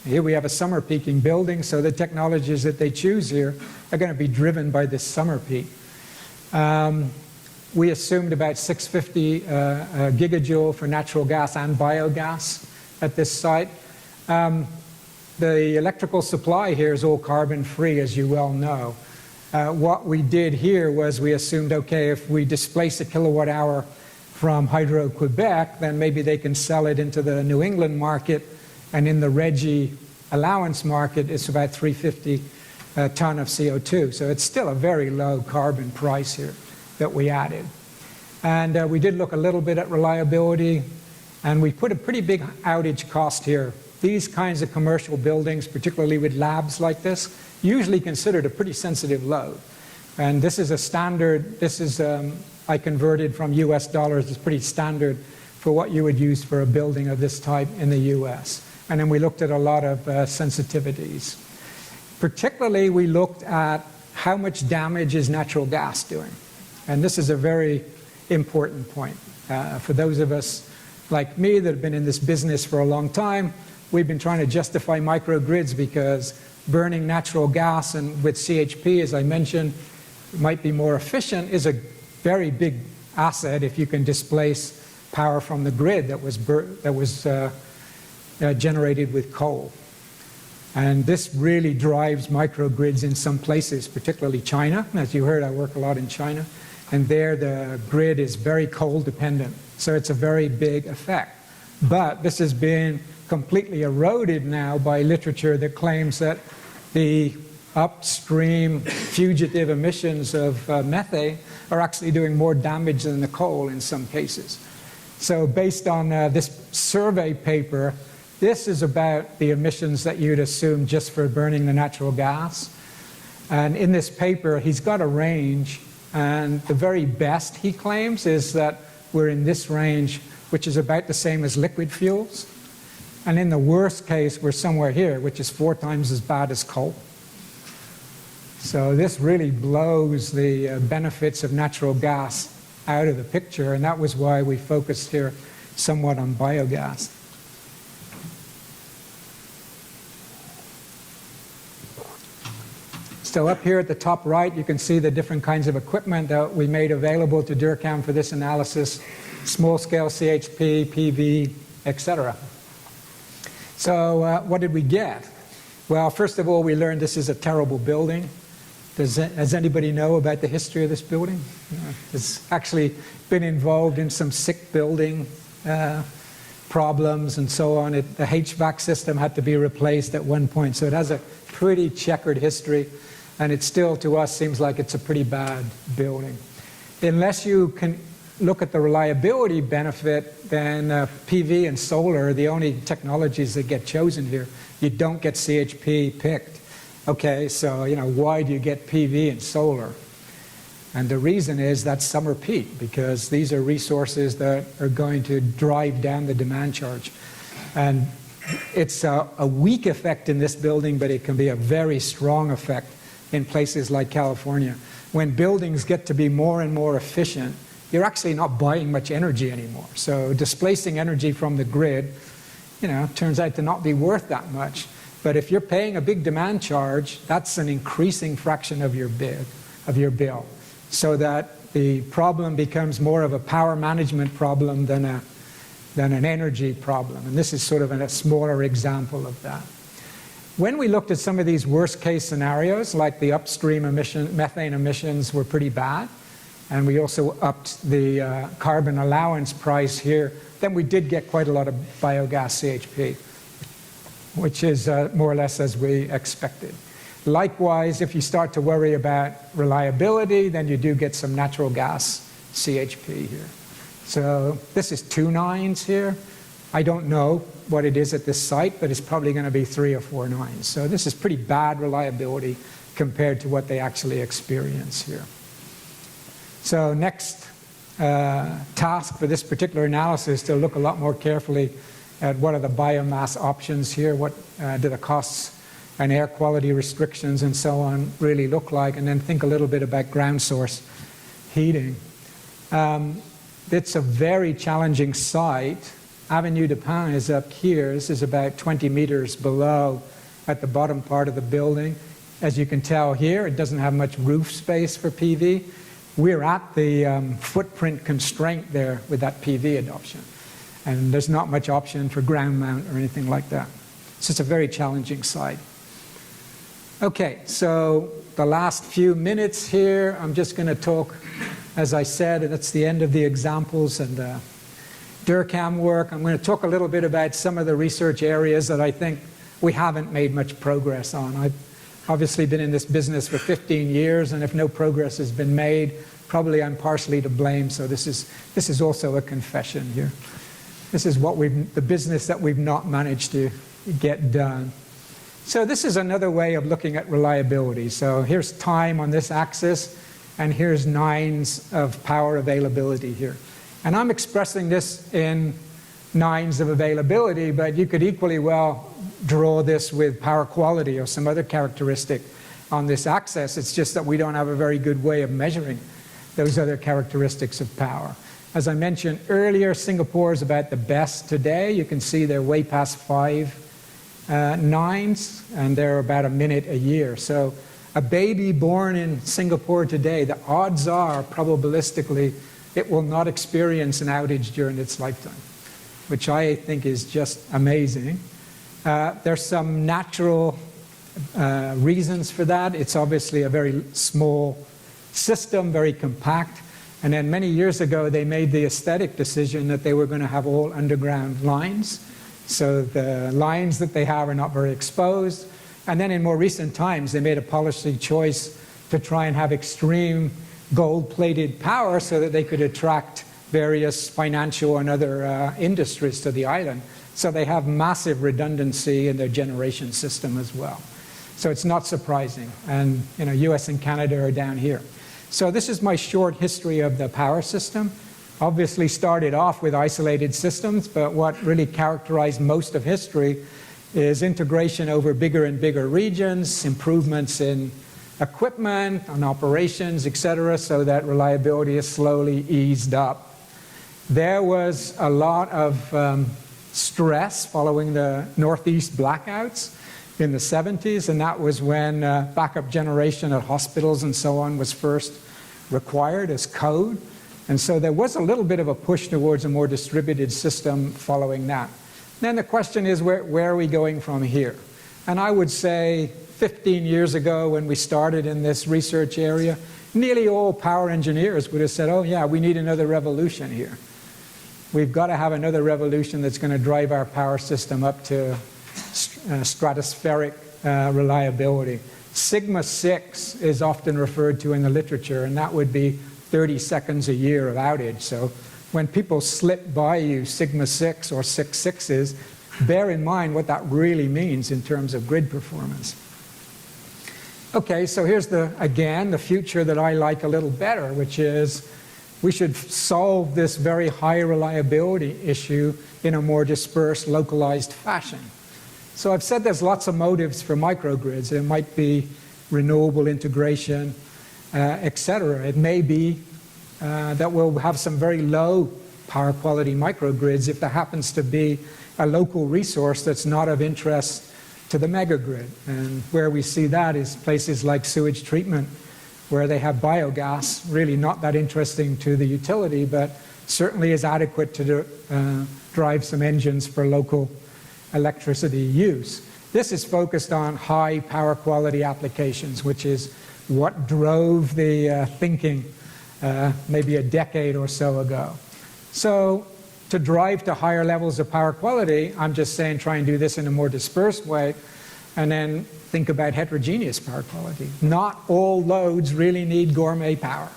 Here we have a summer peaking building, so the technologies that they choose here are going to be driven by this summer peak. We assumed about 650 gigajoule for natural gas and biogas at this site. The electrical supply here is all carbon-free, as you well know. What we did here was we assumed, okay, if we displace a kilowatt hour from Hydro-Quebec, then maybe they can sell it into the New England market, and in the RGGI allowance market, it's about 350 a ton of CO2. So it's still a very low carbon price here that we added. And we did look a little bit at reliability, and we put a pretty big outage cost here. These kinds of commercial buildings, particularly with labs like this, usually considered a pretty sensitive load. And this is a standard, this is, I converted from US dollars, it's pretty standard for what you would use for a building of this type in the US. And then we looked at a lot of sensitivities. Particularly, we looked at how much damage is natural gas doing. And this is a very important point. For those of us like me that have been in this business for a long time, we've been trying to justify microgrids because burning natural gas and with CHP, as I mentioned, might be more efficient, is a very big asset if you can displace power from the grid that was generated with coal. And this really drives microgrids in some places, particularly China. As you heard, I work a lot in China. And there the grid is very coal dependent. So it's a very big effect. But this has been completely eroded now by literature that claims that the upstream fugitive emissions of methane are actually doing more damage than the coal in some cases. So based on this survey paper, this is about the emissions that you'd assume just for burning the natural gas. And in this paper, he's got a range, and the very best, he claims, is that we're in this range, which is about the same as liquid fuels. And in the worst case, we're somewhere here, which is 4 times as bad as coal. So this really blows the benefits of natural gas out of the picture, and that was why we focused here somewhat on biogas. So up here at the top right, you can see the different kinds of equipment that we made available to DURCAM for this analysis: small-scale CHP, PV, etc. So what did we get? Well, first of all, we learned this is a terrible building. Does anybody know about the history of this building? It's actually been involved in some sick building problems and so on. The HVAC system had to be replaced at one point, so it has a pretty checkered history, and it still, to us, seems like it's a pretty bad building. Unless you can look at the reliability benefit, then PV and solar are the only technologies that get chosen here. You don't get CHP picked. Okay, so why do you get PV and solar? And the reason is that summer peak, because these are resources that are going to drive down the demand charge. And it's a weak effect in this building, but it can be a very strong effect in places like California. When buildings get to be more and more efficient, you're actually not buying much energy anymore. So displacing energy from the grid, turns out to not be worth that much. But if you're paying a big demand charge, that's an increasing fraction of your bill, so that the problem becomes more of a power management problem than an energy problem. And this is sort of a smaller example of that. When we looked at some of these worst case scenarios, like the upstream methane emissions were pretty bad, and we also upped the carbon allowance price here, then we did get quite a lot of biogas CHP, which is more or less as we expected. Likewise, if you start to worry about reliability, then you do get some natural gas CHP here. So this is 2 nines here. I don't know what it is at this site, but it's probably going to be 3 or 4 nines. So this is pretty bad reliability compared to what they actually experience here. So next task for this particular analysis is to look a lot more carefully at what are the biomass options here, what do the costs and air quality restrictions and so on really look like, and then think a little bit about ground source heating. It's a very challenging site Avenue de Pin is up here. This is about 20 meters below at the bottom part of the building. As you can tell here, it doesn't have much roof space for PV. We're at the footprint constraint there with that PV adoption. And there's not much option for ground mount or anything like that. So it's a very challenging site. Okay, so the last few minutes here, I'm just going to talk, as I said, that's the end of the examples and DIRCAM work. I'm going to talk a little bit about some of the research areas that I think we haven't made much progress on. I've obviously been in this business for 15 years, and if no progress has been made, probably I'm partially to blame, so this is also a confession here. This is the business that we've not managed to get done. So this is another way of looking at reliability. So here's time on this axis, and here's nines of power availability here. And I'm expressing this in nines of availability, but you could equally well draw this with power quality or some other characteristic on this axis. It's just that we don't have a very good way of measuring those other characteristics of power. As I mentioned earlier, Singapore is about the best today. You can see they're way past 5 nines, and they're about a minute a year. So a baby born in Singapore today, the odds are, probabilistically, it will not experience an outage during its lifetime, which I think is just amazing. There's some natural reasons for that. It's obviously a very small system, very compact. And then many years ago, they made the aesthetic decision that they were going to have all underground lines. So the lines that they have are not very exposed. And then in more recent times, they made a policy choice to try and have extreme gold-plated power so that they could attract various financial and other industries to the island. So they have massive redundancy in their generation system as well. So it's not surprising. And US and Canada are down here. So this is my short history of the power system. Obviously started off with isolated systems, but what really characterized most of history is integration over bigger and bigger regions, improvements in equipment, on operations, etc., so that reliability is slowly eased up. There was a lot of stress following the Northeast blackouts in the 70s, and that was when backup generation at hospitals and so on was first required as code. And so there was a little bit of a push towards a more distributed system following that. Then the question is, where are we going from here? And I would say 15 years ago when we started in this research area, nearly all power engineers would have said, oh yeah, we need another revolution here. We've got to have another revolution that's going to drive our power system up to stratospheric reliability. Sigma 6 is often referred to in the literature, and that would be 30 seconds a year of outage. So when people slip by you sigma 6 or 6 sixes, bear in mind what that really means in terms of grid performance. Okay, so here's again the future that I like a little better, which is we should solve this very high reliability issue in a more dispersed, localized fashion. So I've said there's lots of motives for microgrids. It might be renewable integration, etc. It may be that we'll have some very low power quality microgrids if there happens to be a local resource that's not of interest to the megagrid. And where we see that is places like sewage treatment, where they have biogas, really not that interesting to the utility, but certainly is adequate to drive some engines for local electricity use. This is focused on high power quality applications, which is what drove the thinking maybe a decade or so ago. So to drive to higher levels of power quality, I'm just saying try and do this in a more dispersed way, and then think about heterogeneous power quality. Not all loads really need gourmet power.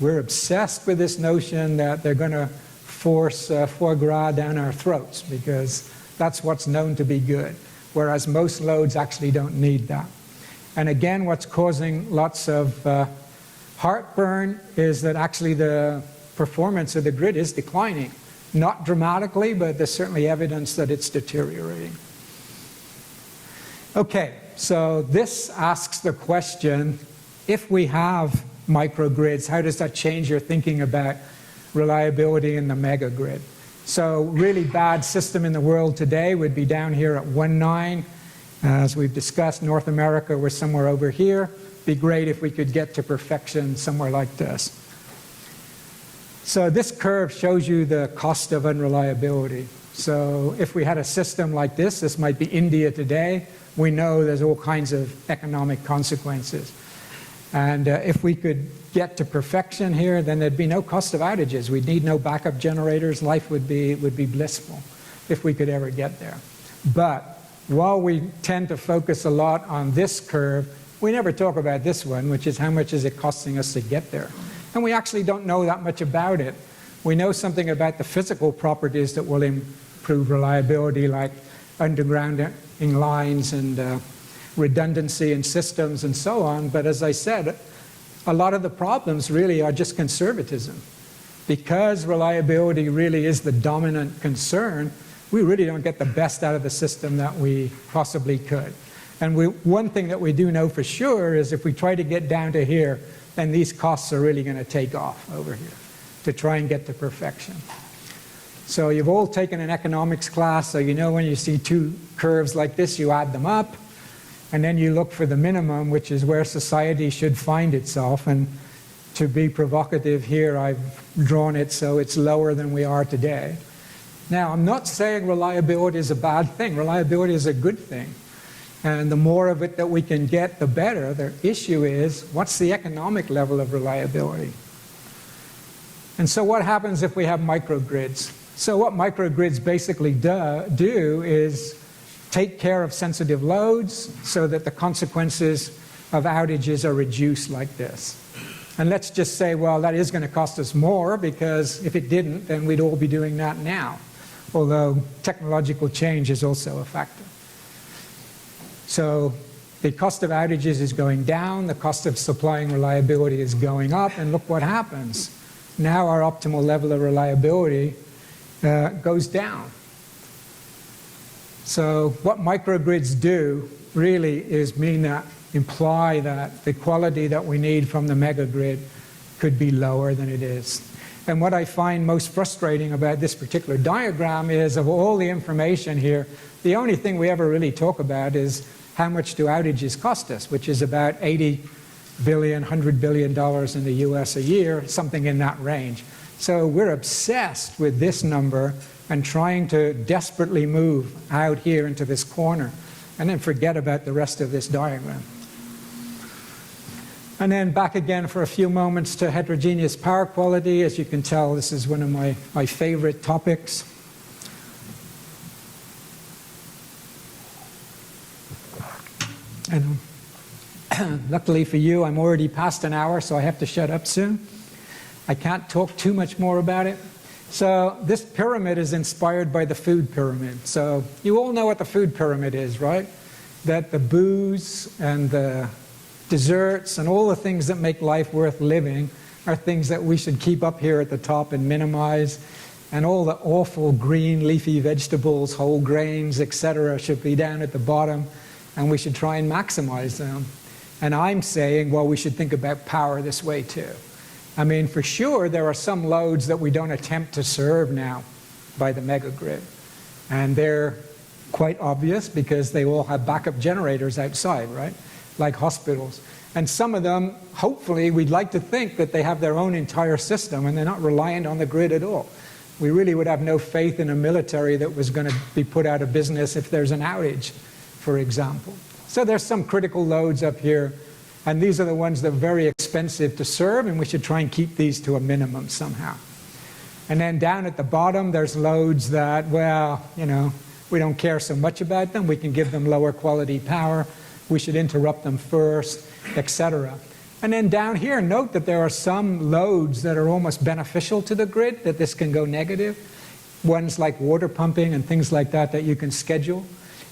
We're obsessed with this notion that they're going to force foie gras down our throats because that's what's known to be good, whereas most loads actually don't need that. And again, what's causing lots of heartburn is that actually the performance of the grid is declining. Not dramatically, but there's certainly evidence that it's deteriorating. Okay, so this asks the question, if we have microgrids, how does that change your thinking about reliability in the megagrid? So really bad system in the world today would be down here at 1.9. As we've discussed, North America, we're somewhere over here. Be great if we could get to perfection somewhere like this. So this curve shows you the cost of unreliability. So if we had a system like this might be India today, we know there's all kinds of economic consequences. And if we could get to perfection here, then there'd be no cost of outages. We'd need no backup generators. Life would be blissful if we could ever get there. But while we tend to focus a lot on this curve, we never talk about this one, which is how much is it costing us to get there. And we actually don't know that much about it. We know something about the physical properties that will improve reliability, like undergrounding lines and redundancy in systems and so on. But as I said, a lot of the problems really are just conservatism. Because reliability really is the dominant concern, we really don't get the best out of the system that we possibly could. And one thing that we do know for sure is if we try to get down to here, then these costs are really going to take off over here to try and get to perfection. So you've all taken an economics class, so you know when you see two curves like this, you add them up, and then you look for the minimum, which is where society should find itself. And to be provocative here, I've drawn it so it's lower than we are today. Now, I'm not saying reliability is a bad thing. Reliability is a good thing. And the more of it that we can get, the better. The issue is, what's the economic level of reliability? And so what happens if we have microgrids? So what microgrids basically do is take care of sensitive loads so that the consequences of outages are reduced like this. And let's just say, well, that is going to cost us more, because if it didn't, then we'd all be doing that now. Although technological change is also a factor. So the cost of outages is going down, the cost of supplying reliability is going up, and look what happens. Now our optimal level of reliability goes down. So what microgrids do really is imply that the quality that we need from the megagrid could be lower than it is. And what I find most frustrating about this particular diagram is, of all the information here, the only thing we ever really talk about is how much do outages cost us, which is about $80 billion, $100 billion in the US a year, something in that range. So we're obsessed with this number and trying to desperately move out here into this corner, and then forget about the rest of this diagram. And then back again for a few moments to heterogeneous power quality. As you can tell, this is one of my favorite topics. And luckily for you, I'm already past an hour, so I have to shut up soon. I can't talk too much more about it. So this pyramid is inspired by the food pyramid. So you all know what the food pyramid is, right? That the booze and the desserts and all the things that make life worth living are things that we should keep up here at the top and minimize. And all the awful green leafy vegetables, whole grains, etc. should be down at the bottom, and we should try and maximize them. And I'm saying, well, we should think about power this way too. I mean, for sure, there are some loads that we don't attempt to serve now by the megagrid. And they're quite obvious because they all have backup generators outside, right? Like hospitals. And some of them, hopefully, we'd like to think that they have their own entire system and they're not reliant on the grid at all. We really would have no faith in a military that was going to be put out of business if there's an outage, for example. So there's some critical loads up here, and these are the ones that are very expensive to serve, and we should try and keep these to a minimum somehow. And then down at the bottom, there's loads that, well, you know, we don't care so much about them. We can give them lower quality power. We should interrupt them first, etc. And then down here, note that there are some loads that are almost beneficial to the grid, that this can go negative. Ones like water pumping and things like that that you can schedule.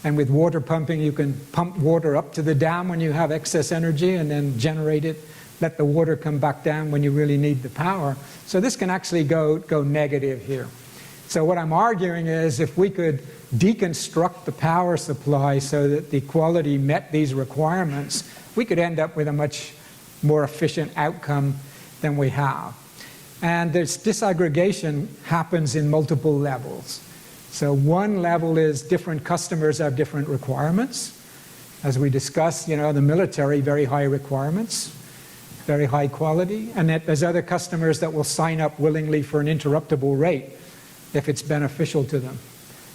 And with water pumping, you can pump water up to the dam when you have excess energy and then generate it, let the water come back down when you really need the power. So this can actually go negative here. So what I'm arguing is if we could deconstruct the power supply so that the quality met these requirements, we could end up with a much more efficient outcome than we have. And this disaggregation happens in multiple levels. So one level is different customers have different requirements. As we discussed, the military, very high requirements, very high quality. And that there's other customers that will sign up willingly for an interruptible rate if it's beneficial to them.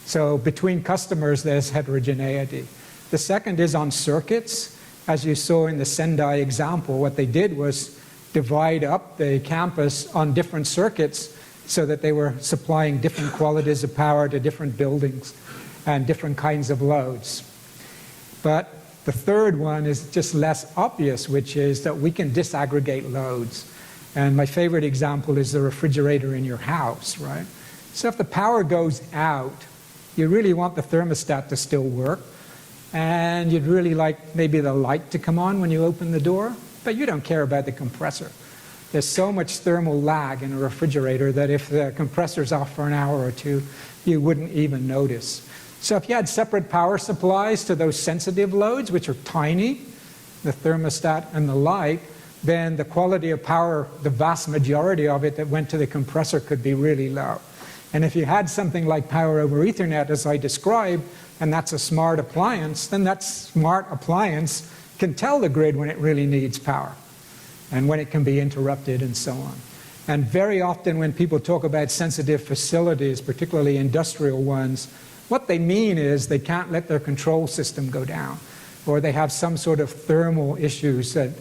So between customers, there's heterogeneity. The second is on circuits. As you saw in the Sendai example, what they did was divide up the campus on different circuits so that they were supplying different qualities of power to different buildings and different kinds of loads. But the third one is just less obvious, which is that we can disaggregate loads. And my favorite example is the refrigerator in your house, right? So if the power goes out, you really want the thermostat to still work, and you'd really like maybe the light to come on when you open the door, but you don't care about the compressor. There's so much thermal lag in a refrigerator that if the compressor's off for an hour or two, you wouldn't even notice. So if you had separate power supplies to those sensitive loads, which are tiny, the thermostat and the light, then the quality of power, the vast majority of it that went to the compressor could be really low. And if you had something like power over Ethernet, as I described, and that's a smart appliance, then that smart appliance can tell the grid when it really needs power and when it can be interrupted and so on. And very often when people talk about sensitive facilities, particularly industrial ones, what they mean is they can't let their control system go down, or they have some sort of thermal issues that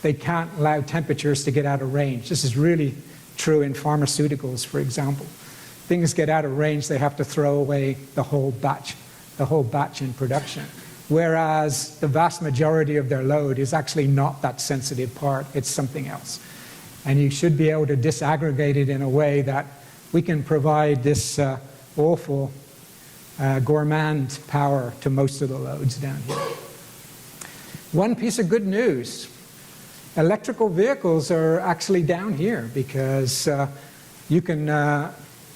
they can't allow temperatures to get out of range. This is really true in pharmaceuticals, for example. Things get out of range, they have to throw away the whole batch in production. Whereas the vast majority of their load is actually not that sensitive part, it's something else. And you should be able to disaggregate it in a way that we can provide this awful gourmand power to most of the loads down here. One piece of good news, electrical vehicles are actually down here because you can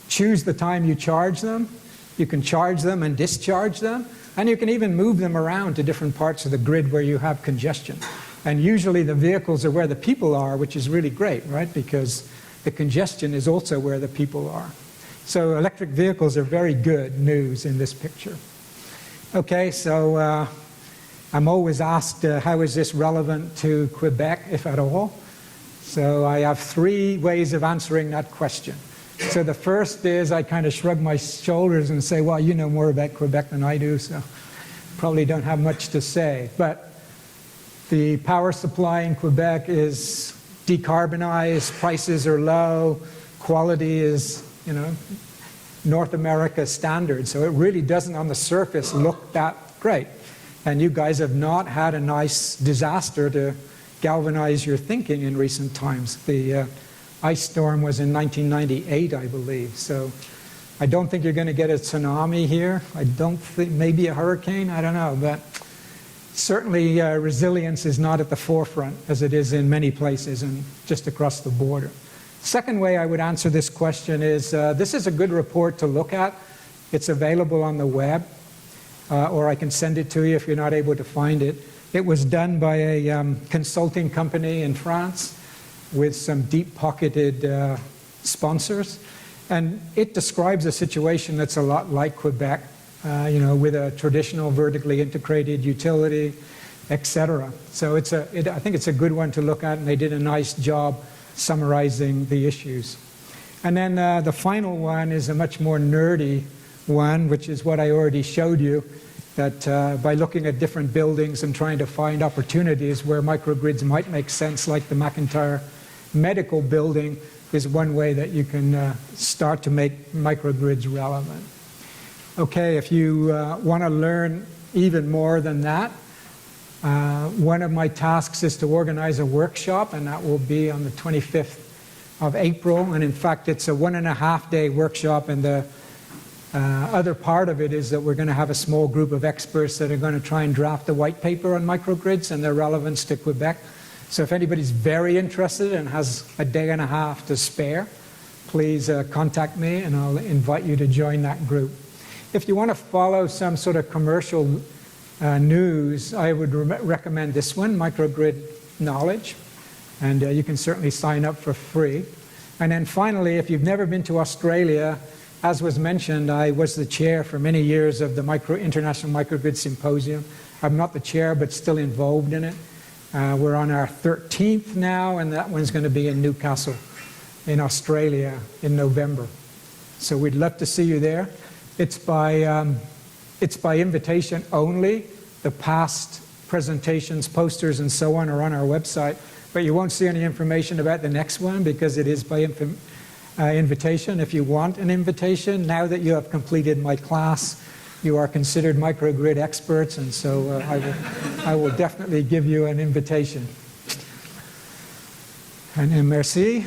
choose the time you charge them, you can charge them and discharge them, and you can even move them around to different parts of the grid where you have congestion. And usually the vehicles are where the people are, which is really great, right? Because the congestion is also where the people are. So electric vehicles are very good news in this picture. Okay, so I'm always asked, how is this relevant to Quebec, if at all? So I have three ways of answering that question. So the first is I kind of shrug my shoulders and say, well, you know more about Quebec than I do, so probably don't have much to say. But the power supply in Quebec is decarbonized, prices are low, quality is, North America standard. So it really doesn't on the surface look that great. And you guys have not had a nice disaster to galvanize your thinking in recent times. The ice storm was in 1998, I believe. So I don't think you're going to get a tsunami here. I don't think, maybe a hurricane, I don't know. But certainly resilience is not at the forefront as it is in many places and just across the border. Second way I would answer this question is this is a good report to look at. It's available on the web, or I can send it to you if you're not able to find it. It was done by a consulting company in France with some deep-pocketed sponsors. And it describes a situation that's a lot like Quebec, with a traditional vertically integrated utility, etc. So I think it's a good one to look at, and they did a nice job summarizing the issues. And then the final one is a much more nerdy one, which is what I already showed you, that by looking at different buildings and trying to find opportunities where microgrids might make sense, like the McIntyre Medical Building, is one way that you can start to make microgrids relevant. Okay, if you want to learn even more than that, one of my tasks is to organize a workshop, and that will be on the 25th of April. And in fact, it's a 1.5-day workshop, and the other part of it is that we're going to have a small group of experts that are going to try and draft a white paper on microgrids and their relevance to Quebec. So if anybody's very interested and has a day and a half to spare, please contact me and I'll invite you to join that group. If you want to follow some sort of commercial news, I would recommend this one, Microgrid Knowledge, and you can certainly sign up for free. And then finally, if you've never been to Australia, as was mentioned, I was the chair for many years of the International Microgrid Symposium. I'm not the chair, but still involved in it. We're on our 13th now, and that one's going to be in Newcastle, in Australia, in November. So we'd love to see you there. It's by invitation only. The past presentations, posters, and so on are on our website. But you won't see any information about the next one because it is by invitation. If you want an invitation, now that you have completed my class, you are considered microgrid experts, and so I will definitely give you an invitation. And merci.